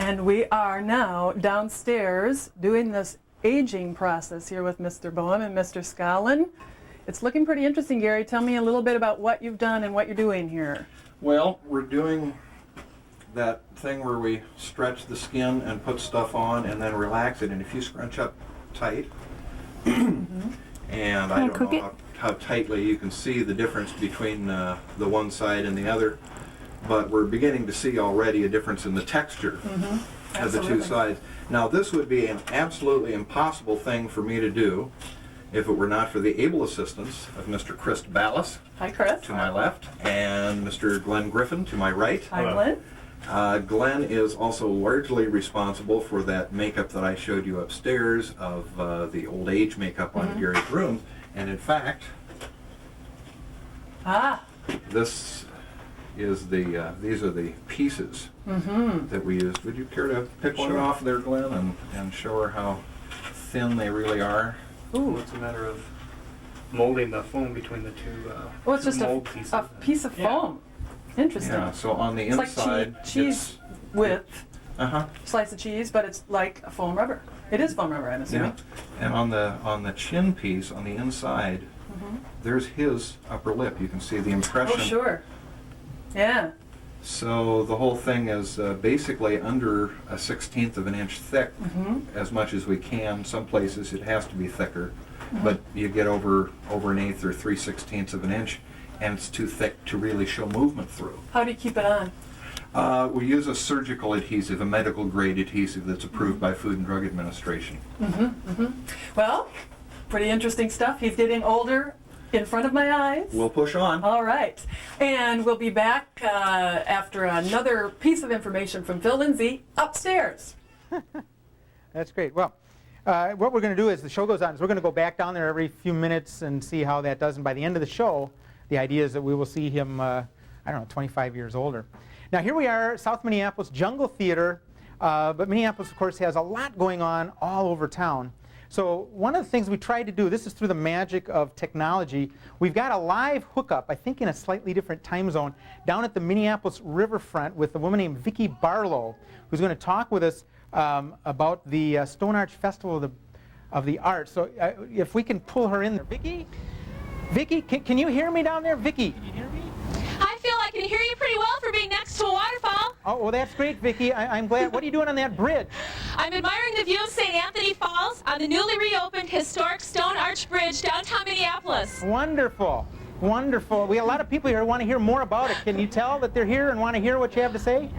Speaker 17: And we are now downstairs doing this aging process here with Mr. Boham and Mr. Scallon. It's looking pretty interesting, Gary. Tell me a little bit about what you've done and what you're doing here.
Speaker 18: Well, we're doing that thing where we stretch the skin and put stuff on and then relax it. And if you scrunch up tight, and I don't know how tightly you can see the difference between the one side and the other, but we're beginning to see already a difference in the texture of the two sides. Now, this would be an absolutely impossible thing for me to do if it were not for the able assistance of Mr. Chris Ballas.
Speaker 17: Hi, Chris.
Speaker 18: To my left, and Mr. Glenn Griffin to my right.
Speaker 17: Hi, Glenn.
Speaker 18: Glenn is also largely responsible for that makeup that I showed you upstairs of the old age makeup on Gary's room. And in fact, this is the these are the pieces that we used. Would you care to pick one off there, Glenn, and show her how thin they really are?
Speaker 20: Ooh, it's a matter of molding the foam between the two.
Speaker 17: Well, it's just
Speaker 20: mold
Speaker 17: a piece of foam. Interesting.
Speaker 18: Yeah. So on the inside,
Speaker 17: like cheese width. Slice of cheese, but it's like a foam rubber. It is foam rubber, I'm assuming.
Speaker 18: Yeah. And on the chin piece on the inside, there's his upper lip. You can see the impression.
Speaker 17: Oh, sure. Yeah.
Speaker 18: So the whole thing is basically under a 1/16 of an inch thick, as much as we can. Some places it has to be thicker, but you get over an 1/8 or 3/16 of an inch, and it's too thick to really show movement through.
Speaker 17: How do you keep it on?
Speaker 18: We use a surgical adhesive, a medical grade adhesive that's approved by Food and Drug Administration.
Speaker 17: Well, pretty interesting stuff. He's getting older. in front of my eyes.
Speaker 18: We'll push on.
Speaker 17: All right. And we'll be back after another piece of information from Phill Lindsay upstairs.
Speaker 11: That's great. Well, what we're going to do as the show goes on is we're going to go back down there every few minutes and see how that does. And by the end of the show, the idea is that we will see him, I don't know, 25 years older. Now, here we are, South Minneapolis Jungle Theater. But Minneapolis, of course, has a lot going on all over town. So one of the things we tried to do, this is through the magic of technology, we've got a live hookup, I think in a slightly different time zone, down at the Minneapolis riverfront with a woman named Vicky Barlow, who's going to talk with us about the Stone Arch Festival of the Arts. So if we can pull her in there. Vicky? Vicky, can you hear me down there? Vicky, can you hear me?
Speaker 21: I feel I can hear you pretty well for being next to a waterfall.
Speaker 11: Oh, well, that's great, Vicky. I'm glad. What are you doing on that bridge?
Speaker 21: I'm admiring the view of St. Anthony Falls on the newly reopened historic Stone Arch Bridge downtown Minneapolis.
Speaker 11: Wonderful. Wonderful. We have a lot of people here who want to hear more about it. Can you tell that they're here and want to hear what you have to say?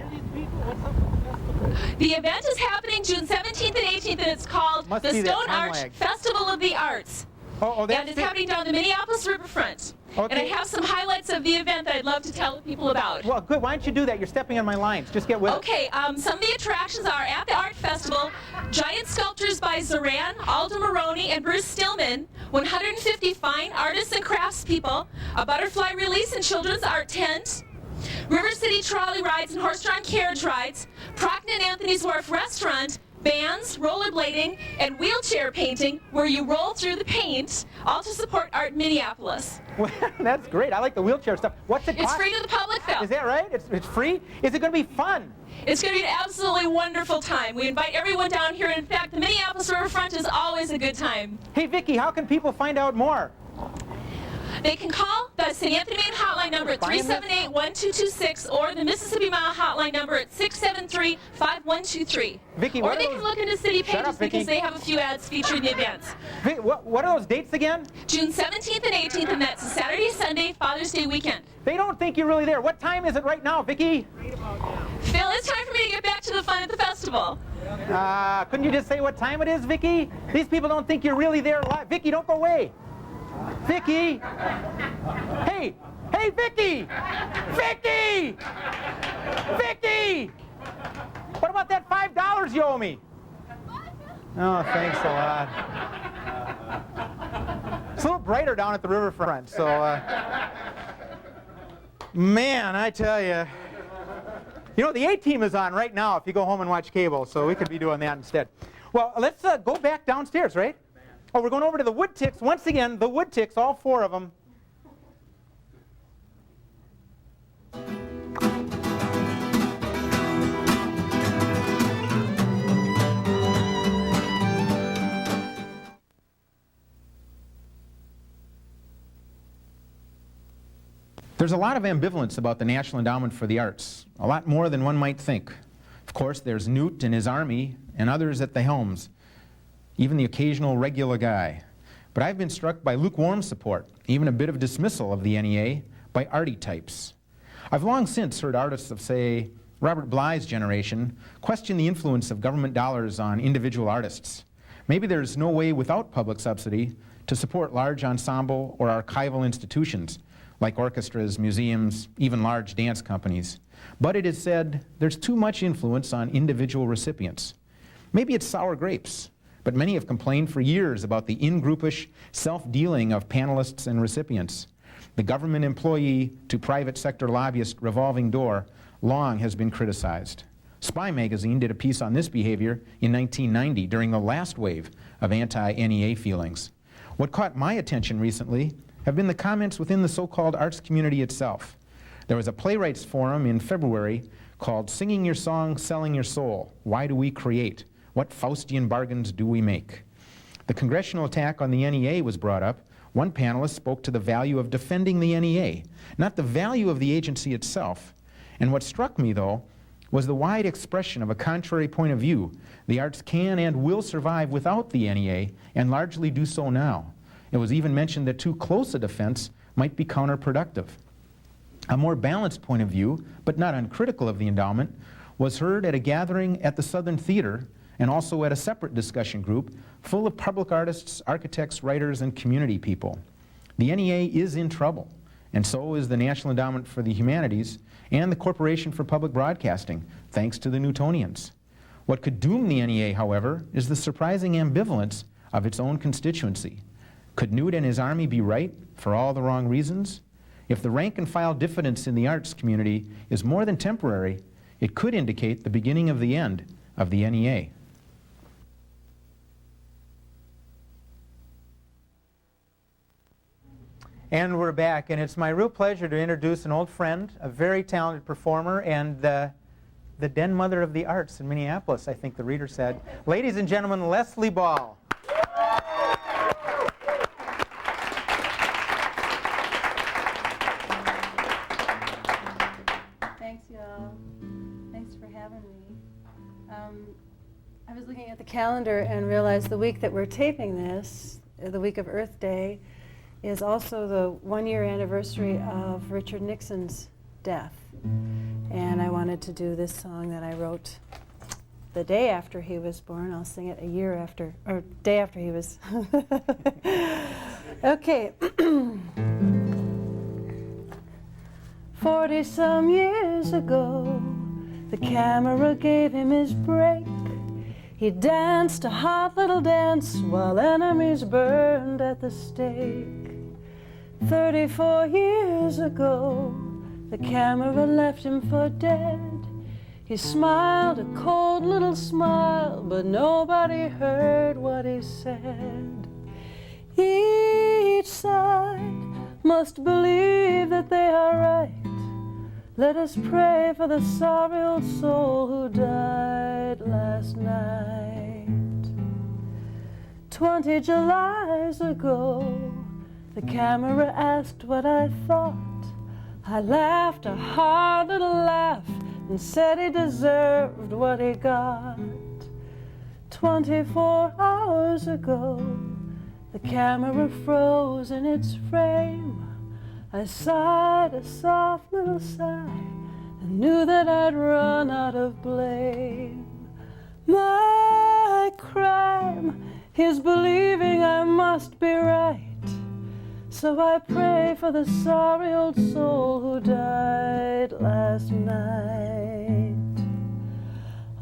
Speaker 21: The event is happening June 17th and 18th, and it's called the Stone Arch Festival of the Arts. And it's happening down the Minneapolis riverfront.
Speaker 11: Okay.
Speaker 21: And I have some highlights of the event that I'd love to tell people about.
Speaker 11: Well, good. Why don't you do that? You're stepping on my lines. Just get with it.
Speaker 21: Okay, some of the attractions are at the art festival, giant sculptures by Zahn, Aldo Moroni, and Bruce Stillman, 150 fine artists and craftspeople, a butterfly release and children's art tent, River City trolley rides and horse-drawn carriage rides, Procter & Anthony's Wharf restaurant, bands, rollerblading, and wheelchair painting, where you roll through the paint, all to support art in Minneapolis.
Speaker 11: Well, that's great. I like the wheelchair stuff. What's it cost?
Speaker 21: It's free to the public, Phil.
Speaker 11: Is that right? It's free? Is it going to be fun?
Speaker 21: It's going to be an absolutely wonderful time. We invite everyone down here. In fact, the Minneapolis riverfront is always a good time.
Speaker 11: Hey, Vicky, how can people find out more?
Speaker 21: They can call the St. Anthony Main hotline number at 378-1226 or the Mississippi Mile hotline number at 673-5123.
Speaker 11: Vicky,
Speaker 21: or they can look into city pages because they have a few ads featuring the events.
Speaker 11: What are those dates again?
Speaker 21: June 17th and 18th, and that's a Saturday, Sunday, Father's Day weekend.
Speaker 11: They don't think you're really there. What time is it right now, Vicky?
Speaker 21: Phil, it's time for me to get back to the fun at the festival.
Speaker 11: Couldn't you just say what time it is, Vicky? These people don't think you're really there live. Vicky, don't go away. Vicky! Hey! Hey, Vicky! Vicky! Vicky! What about that $5 you owe me? Oh, thanks a lot. It's a little brighter down at the riverfront, so, man, I tell you. You know, the A-Team is on right now if you go home and watch cable, so we could be doing that instead. Well, let's go back downstairs, right? Oh, we're going over to the Woodtyks. Once again, the Woodtyks, all four of them. There's a lot of ambivalence about the National Endowment for the Arts, a lot more than one might think. Of course, there's Newt and his army and others at the helms, even the occasional regular guy. But I've been struck by lukewarm support, even a bit of dismissal of the NEA by arty types. I've long since heard artists of, say, Robert Bly's generation question the influence of government dollars on individual artists. Maybe there's no way without public subsidy to support large ensemble or archival institutions like orchestras, museums, even large dance companies. But it is said there's too much influence on individual recipients. Maybe it's sour grapes. But many have complained for years about the in-groupish self-dealing of panelists and recipients. The government employee to private sector lobbyist revolving door long has been criticized. Spy magazine did a piece on this behavior in 1990 during the last wave of anti-NEA feelings. What caught my attention recently have been the comments within the so-called arts community itself. There was a playwrights forum in February called Singing Your Song, Selling Your Soul, Why Do We Create? What Faustian bargains do we make? The congressional attack on the NEA was brought up. One panelist spoke to the value of defending the NEA, not the value of the agency itself. And what struck me, though, was the wide expression of a contrary point of view. The arts can and will survive without the NEA, and largely do so now. It was even mentioned that too close a defense might be counterproductive. A more balanced point of view, but not uncritical of the endowment, was heard at a gathering at the Southern Theater and also at a separate discussion group full of public artists, architects, writers, and community people.
Speaker 1: The NEA is in trouble, and so is the National Endowment for the Humanities and the Corporation for Public Broadcasting, thanks to the Newtonians. What could doom the NEA, however, is the surprising ambivalence of its own constituency. Could Newt and his army be right for all the wrong reasons? If the rank-and-file diffidence in the arts community is more than temporary, it could indicate the beginning of the end of the NEA.
Speaker 11: And we're back, and it's my real pleasure to introduce an old friend, a very talented performer, and the den mother of the arts in Minneapolis, I think the reader said. Ladies and gentlemen, Leslie Ball.
Speaker 2: Thanks, y'all. Thanks for having me. I was looking at the calendar and realized the week that we're taping this, the week of Earth Day, is also the one-year anniversary of Richard Nixon's death. And I wanted to do this song that I wrote the day after he was born. I'll sing it a year after, or day after he was. Okay. 40-some years ago, the camera gave him his break. He danced a hot little dance while enemies burned at the stake. 34 years ago, the camera left him for dead. He smiled a cold little smile, but nobody heard what he said. Each side must believe that they are right. Let us pray for the sorry old soul who died last night. 20 Julys ago, the camera asked what I thought. I laughed a hard little laugh and said he deserved what he got. 24 hours ago, the camera froze in its frame. I sighed a soft little sigh and knew that I'd run out of blame. My crime is believing I must be right. So I pray for the sorry old soul who died last night.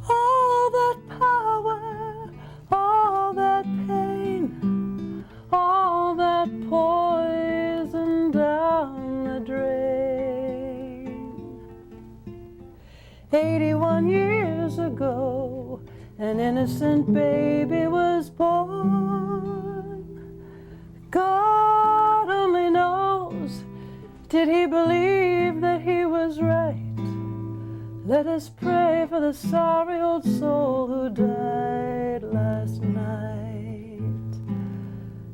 Speaker 2: All that power, all that pain, all that poison down the drain. 81 years ago, an innocent baby was born. God only knows, did he believe that he was right? Let us pray for the sorry old soul who died last night.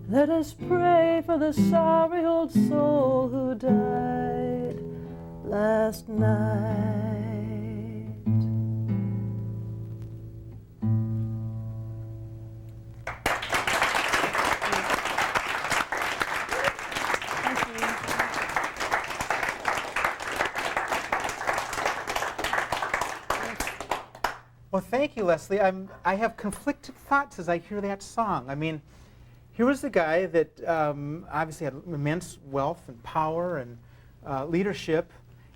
Speaker 2: Let us pray for the sorry old soul who died last night.
Speaker 11: Well, thank you, Leslie. I have conflicted thoughts as I hear that song. I mean, here was a guy that obviously had immense wealth and power and leadership,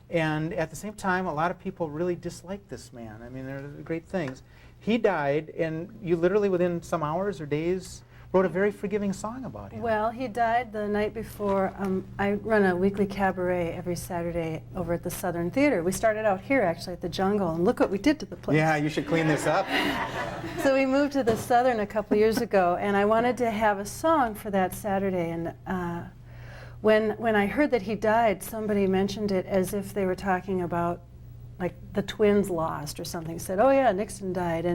Speaker 11: and at the same time, a lot of people really disliked this man. I mean, there are great things. He died, and you literally within some hours or days wrote a very forgiving song about him.
Speaker 2: Well, he died the night before. I run a weekly cabaret every Saturday over at the Southern Theater. We started out here, actually, at the Jungle, and look what we did to the place.
Speaker 11: Yeah, you should clean this up.
Speaker 2: So we moved to the Southern a couple years ago, and I wanted to have a song for that Saturday. And when I heard that he died, somebody mentioned it as if they were talking about, like, the twins lost or something. Said, oh yeah, Nixon died.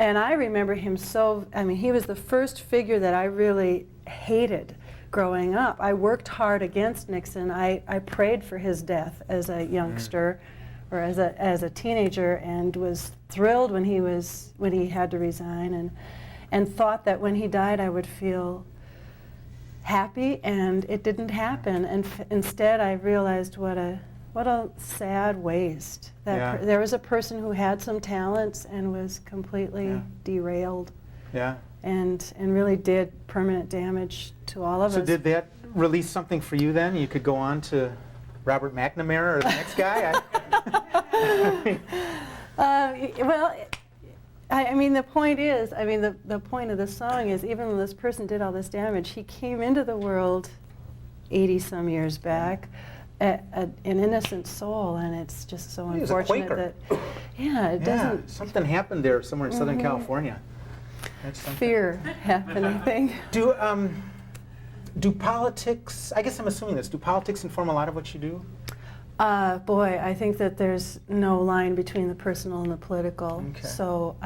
Speaker 2: And I remember him so, I mean, he was the first figure that I really hated growing up. I worked hard against Nixon. I prayed for his death as a youngster or as a teenager, and was thrilled when he had to resign, and thought that when he died I would feel happy, and it didn't happen. And instead I realized what a sad waste. That there was a person who had some talents and was completely derailed.
Speaker 11: Yeah.
Speaker 2: and really did permanent damage to all of
Speaker 11: So
Speaker 2: us.
Speaker 11: did that release something for you then? You could go on to Robert McNamara or the next guy?
Speaker 2: Well, I mean, the point is, I mean, the point of the song is, even though this person did all this damage, he came into the world 80-some years back, an innocent soul, and it's just so
Speaker 11: He was a
Speaker 2: unfortunate
Speaker 11: Quaker.
Speaker 2: that, yeah, it doesn't.
Speaker 11: Something happened there somewhere in Southern
Speaker 2: Mhm.
Speaker 11: California. That's something.
Speaker 2: Fear happened, I think.
Speaker 11: Do politics, I guess I'm assuming this, do politics inform a lot of what you do?
Speaker 2: Boy, I think that there's no line between the personal and the political.
Speaker 11: Okay.
Speaker 2: So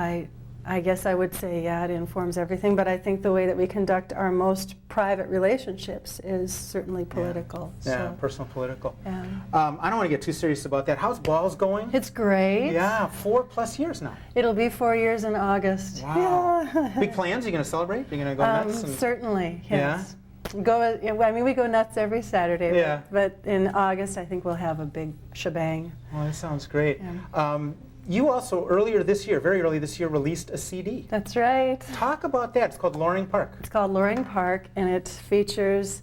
Speaker 2: I guess I would say, yeah, it informs everything, but I think the way that we conduct our most private relationships is certainly political.
Speaker 11: Yeah,
Speaker 2: So,
Speaker 11: personal political.
Speaker 2: yeah.
Speaker 11: I don't want to get too serious about that. How's Balls going?
Speaker 2: It's great.
Speaker 11: Yeah, 4+ years now.
Speaker 2: It'll be 4 years in August.
Speaker 11: Wow.
Speaker 2: Yeah.
Speaker 11: Big plans? You going to celebrate? You going to go nuts?
Speaker 2: Certainly,
Speaker 11: Yeah?
Speaker 2: yes. I mean, we go nuts every Saturday,
Speaker 11: Yeah.
Speaker 2: but in August I think we'll have a big shebang.
Speaker 11: Well, that sounds great. You also, earlier this year, very early this year, released a CD.
Speaker 2: That's right.
Speaker 11: Talk about that. It's called Loring Park.
Speaker 2: It's called Loring Park, and it features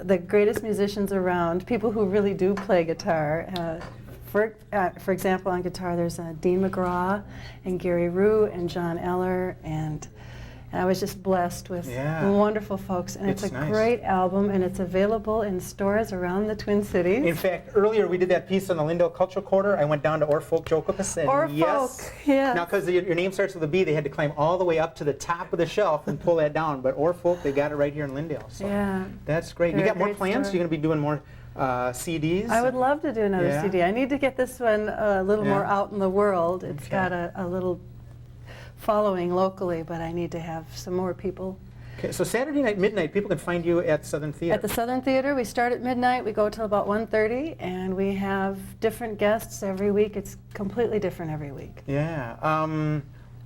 Speaker 2: the greatest musicians around, people who really do play guitar. For example, on guitar there's Dean McGraw and Gary Rue and John Eller, and I was just blessed with wonderful folks, and it's a
Speaker 11: nice.
Speaker 2: great album, and it's available in stores around the Twin Cities.
Speaker 11: In fact, earlier we did that piece on the Lyndale Cultural Quarter. I went down to Orfolk Jokopus, and
Speaker 2: Orfolk, yes.
Speaker 11: Now, because your name starts with a B, they had to climb all the way up to the top of the shelf and pull that down. But Orfolk, they got it right here in Lyndale. So
Speaker 2: Yeah.
Speaker 11: that's great.
Speaker 2: They're
Speaker 11: You got
Speaker 2: a
Speaker 11: more
Speaker 2: great
Speaker 11: plans?
Speaker 2: store.
Speaker 11: You're going to be doing more CDs?
Speaker 2: I would love to do another
Speaker 11: Yeah.
Speaker 2: CD. I need to get this one a little
Speaker 11: Yeah.
Speaker 2: more out in the world. It's
Speaker 11: Okay.
Speaker 2: got a little following locally, but I need to have some more people.
Speaker 11: Okay, so Saturday night, midnight, people can find you at Southern Theater.
Speaker 2: At the Southern Theater, we start at midnight, we go till about 1:30, and we have different guests every week. It's completely different every week.
Speaker 11: Yeah.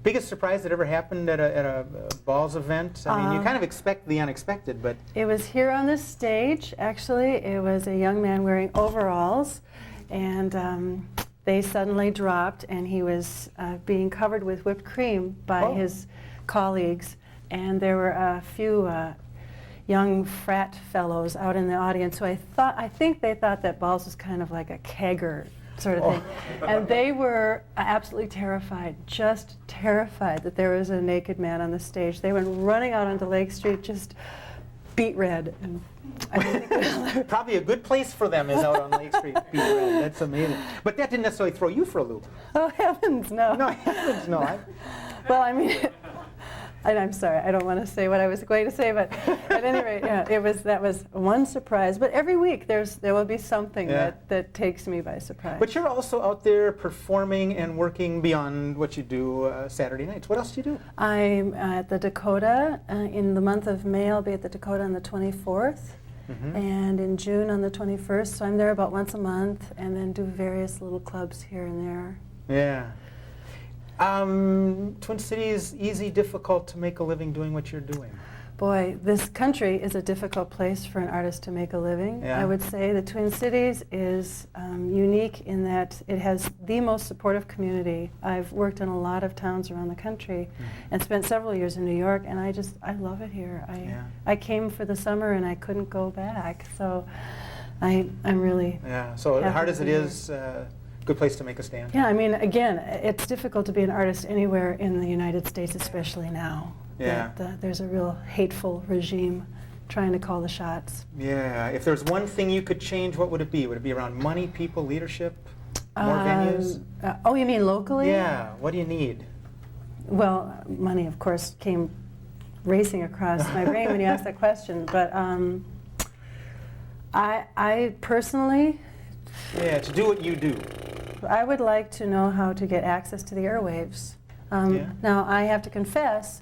Speaker 11: Biggest surprise that ever happened at a Balls event? I mean, you kind of expect the unexpected, but...
Speaker 2: It was here on this stage, actually. It was a young man wearing overalls, and they suddenly dropped, and he was being covered with whipped cream by his colleagues. And there were a few young frat fellows out in the audience, so I think they thought that Balls was kind of like a kegger sort of thing. And they were absolutely terrified, just terrified that there was a naked man on the stage. They went running out onto Lake Street, just beet red. And
Speaker 11: Probably a good place for them is out on Lake Street. That's amazing. But that didn't necessarily throw you for a loop.
Speaker 2: Oh, heavens, no.
Speaker 11: No, heavens, no.
Speaker 2: Well, I mean, and I'm sorry, I don't want to say what I was going to say, but at any rate, yeah, that was one surprise. But every week there will be something that takes me by surprise.
Speaker 11: But you're also out there performing and working beyond what you do Saturday nights. What else do you do?
Speaker 2: I'm at the Dakota. In the month of May, I'll be at the Dakota on the 24th. And in June on the 21st, so I'm there about once a month, and then do various little clubs here and there.
Speaker 11: Yeah. Twin Cities, easy, difficult to make a living doing what you're doing?
Speaker 2: Boy, this country is a difficult place for an artist to make a living.
Speaker 11: Yeah.
Speaker 2: I would say the Twin Cities is unique in that it has the most supportive community. I've worked in a lot of towns around the country and spent several years in New York, and I love it here. I came for the summer and I couldn't go back, so I'm really
Speaker 11: So
Speaker 2: happy
Speaker 11: hard
Speaker 2: to
Speaker 11: as it
Speaker 2: be here.
Speaker 11: is, good place to make a stand.
Speaker 2: Yeah, I mean, again, it's difficult to be an artist anywhere in the United States, especially now.
Speaker 11: Yeah.
Speaker 2: There's a real hateful regime trying to call the shots.
Speaker 11: Yeah. If there's one thing you could change, what would it be? Would it be around money, people, leadership, more venues?
Speaker 2: Oh, you mean locally?
Speaker 11: Yeah. What do you need?
Speaker 2: Well, money, of course, came racing across my brain when you asked that question. But I personally...
Speaker 11: Yeah, to do what you do.
Speaker 2: I would like to know how to get access to the airwaves. Now, I have to confess,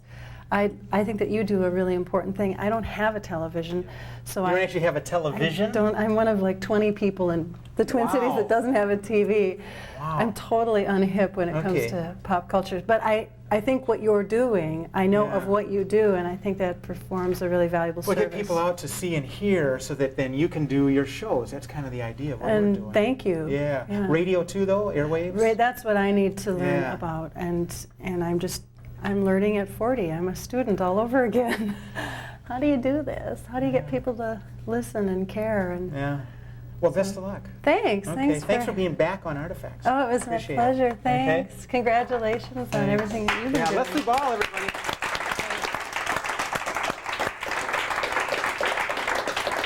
Speaker 2: I think that you do a really important thing. I don't have a television, so
Speaker 11: You don't actually have a television?
Speaker 2: I'm one of like 20 people in the Twin Cities that doesn't have a TV.
Speaker 11: Wow.
Speaker 2: I'm totally unhip when it comes to pop culture. But I think what you're doing, I know of what you do, and I think that performs a really valuable
Speaker 11: Well,
Speaker 2: service.
Speaker 11: get people out to see and hear so that then you can do your shows. That's kind of the idea of what we're doing.
Speaker 2: And thank you.
Speaker 11: Yeah. Radio too, though? Airwaves?
Speaker 2: That's what I need to learn about, and I'm learning at 40. I'm a student all over again. How do you do this? How do you get people to listen and care? And
Speaker 11: yeah. Well, best of luck.
Speaker 2: Thanks.
Speaker 11: Okay. Thanks for being back on Artifacts.
Speaker 2: Oh, it was my
Speaker 11: Appreciate
Speaker 2: pleasure.
Speaker 11: it.
Speaker 2: Thanks.
Speaker 11: Okay.
Speaker 2: Congratulations on everything that you've been doing.
Speaker 11: Leslie Ball, everybody.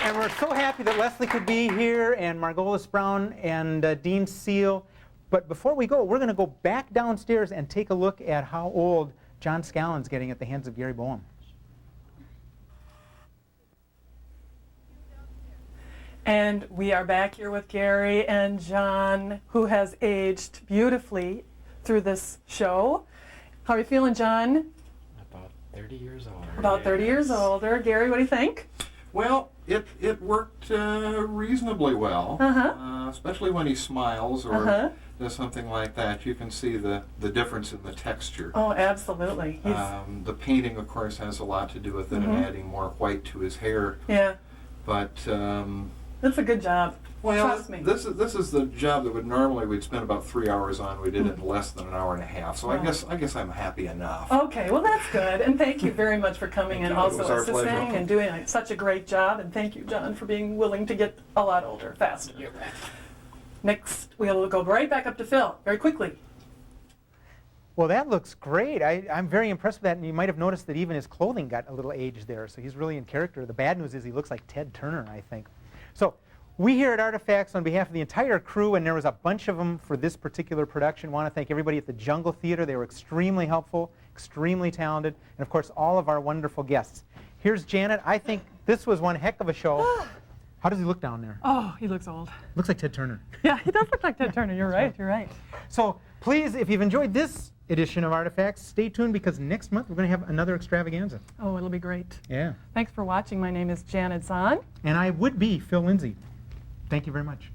Speaker 11: And we're so happy that Leslie could be here, and Margolis Brown and Dean Seal. But before we go, we're going to go back downstairs and take a look at how old John Scallon's getting at the hands of Gary Boham.
Speaker 17: And we are back here with Gary and John, who has aged beautifully through this show. How are you feeling, John?
Speaker 6: About 30 years older.
Speaker 17: About 30 years older. Gary, what do you think?
Speaker 18: Well, it worked reasonably well, especially when he smiles or does something like that. You can see the difference in the texture.
Speaker 17: Oh, absolutely.
Speaker 18: The painting, of course, has a lot to do with it and adding more white to his hair.
Speaker 17: Yeah.
Speaker 18: But
Speaker 17: that's a good job.
Speaker 18: well,
Speaker 17: Trust me.
Speaker 18: this is the job that we'd spend about 3 hours on. We did it in less than an hour and a half. So I guess I'm happy enough.
Speaker 17: Okay, well that's good, and thank you very much for coming and also assisting and doing such a great job. And thank you, John, for being willing to get a lot older faster. Next, we'll go right back up to Phill very quickly.
Speaker 11: Well, that looks great. I'm very impressed with that, and you might have noticed that even his clothing got a little aged there, so he's really in character. The bad news is he looks like Ted Turner, I think. So we here at Artifacts, on behalf of the entire crew, and there was a bunch of them for this particular production, want to thank everybody at the Jungle Theater. They were extremely helpful, extremely talented, and of course all of our wonderful guests. Here's Janet. I think this was one heck of a show. How does he look down there?
Speaker 17: Oh, he looks old.
Speaker 11: Looks like Ted Turner.
Speaker 17: Yeah, he does look like Ted Turner. You're right, you're right.
Speaker 11: So please, if you've enjoyed this edition of Artifacts, stay tuned because next month we're going to have another extravaganza.
Speaker 17: Oh, it'll be great.
Speaker 11: Yeah.
Speaker 17: Thanks for watching. My name is Janet Zahn.
Speaker 11: And I would be Phill Lindsay. Thank you very much.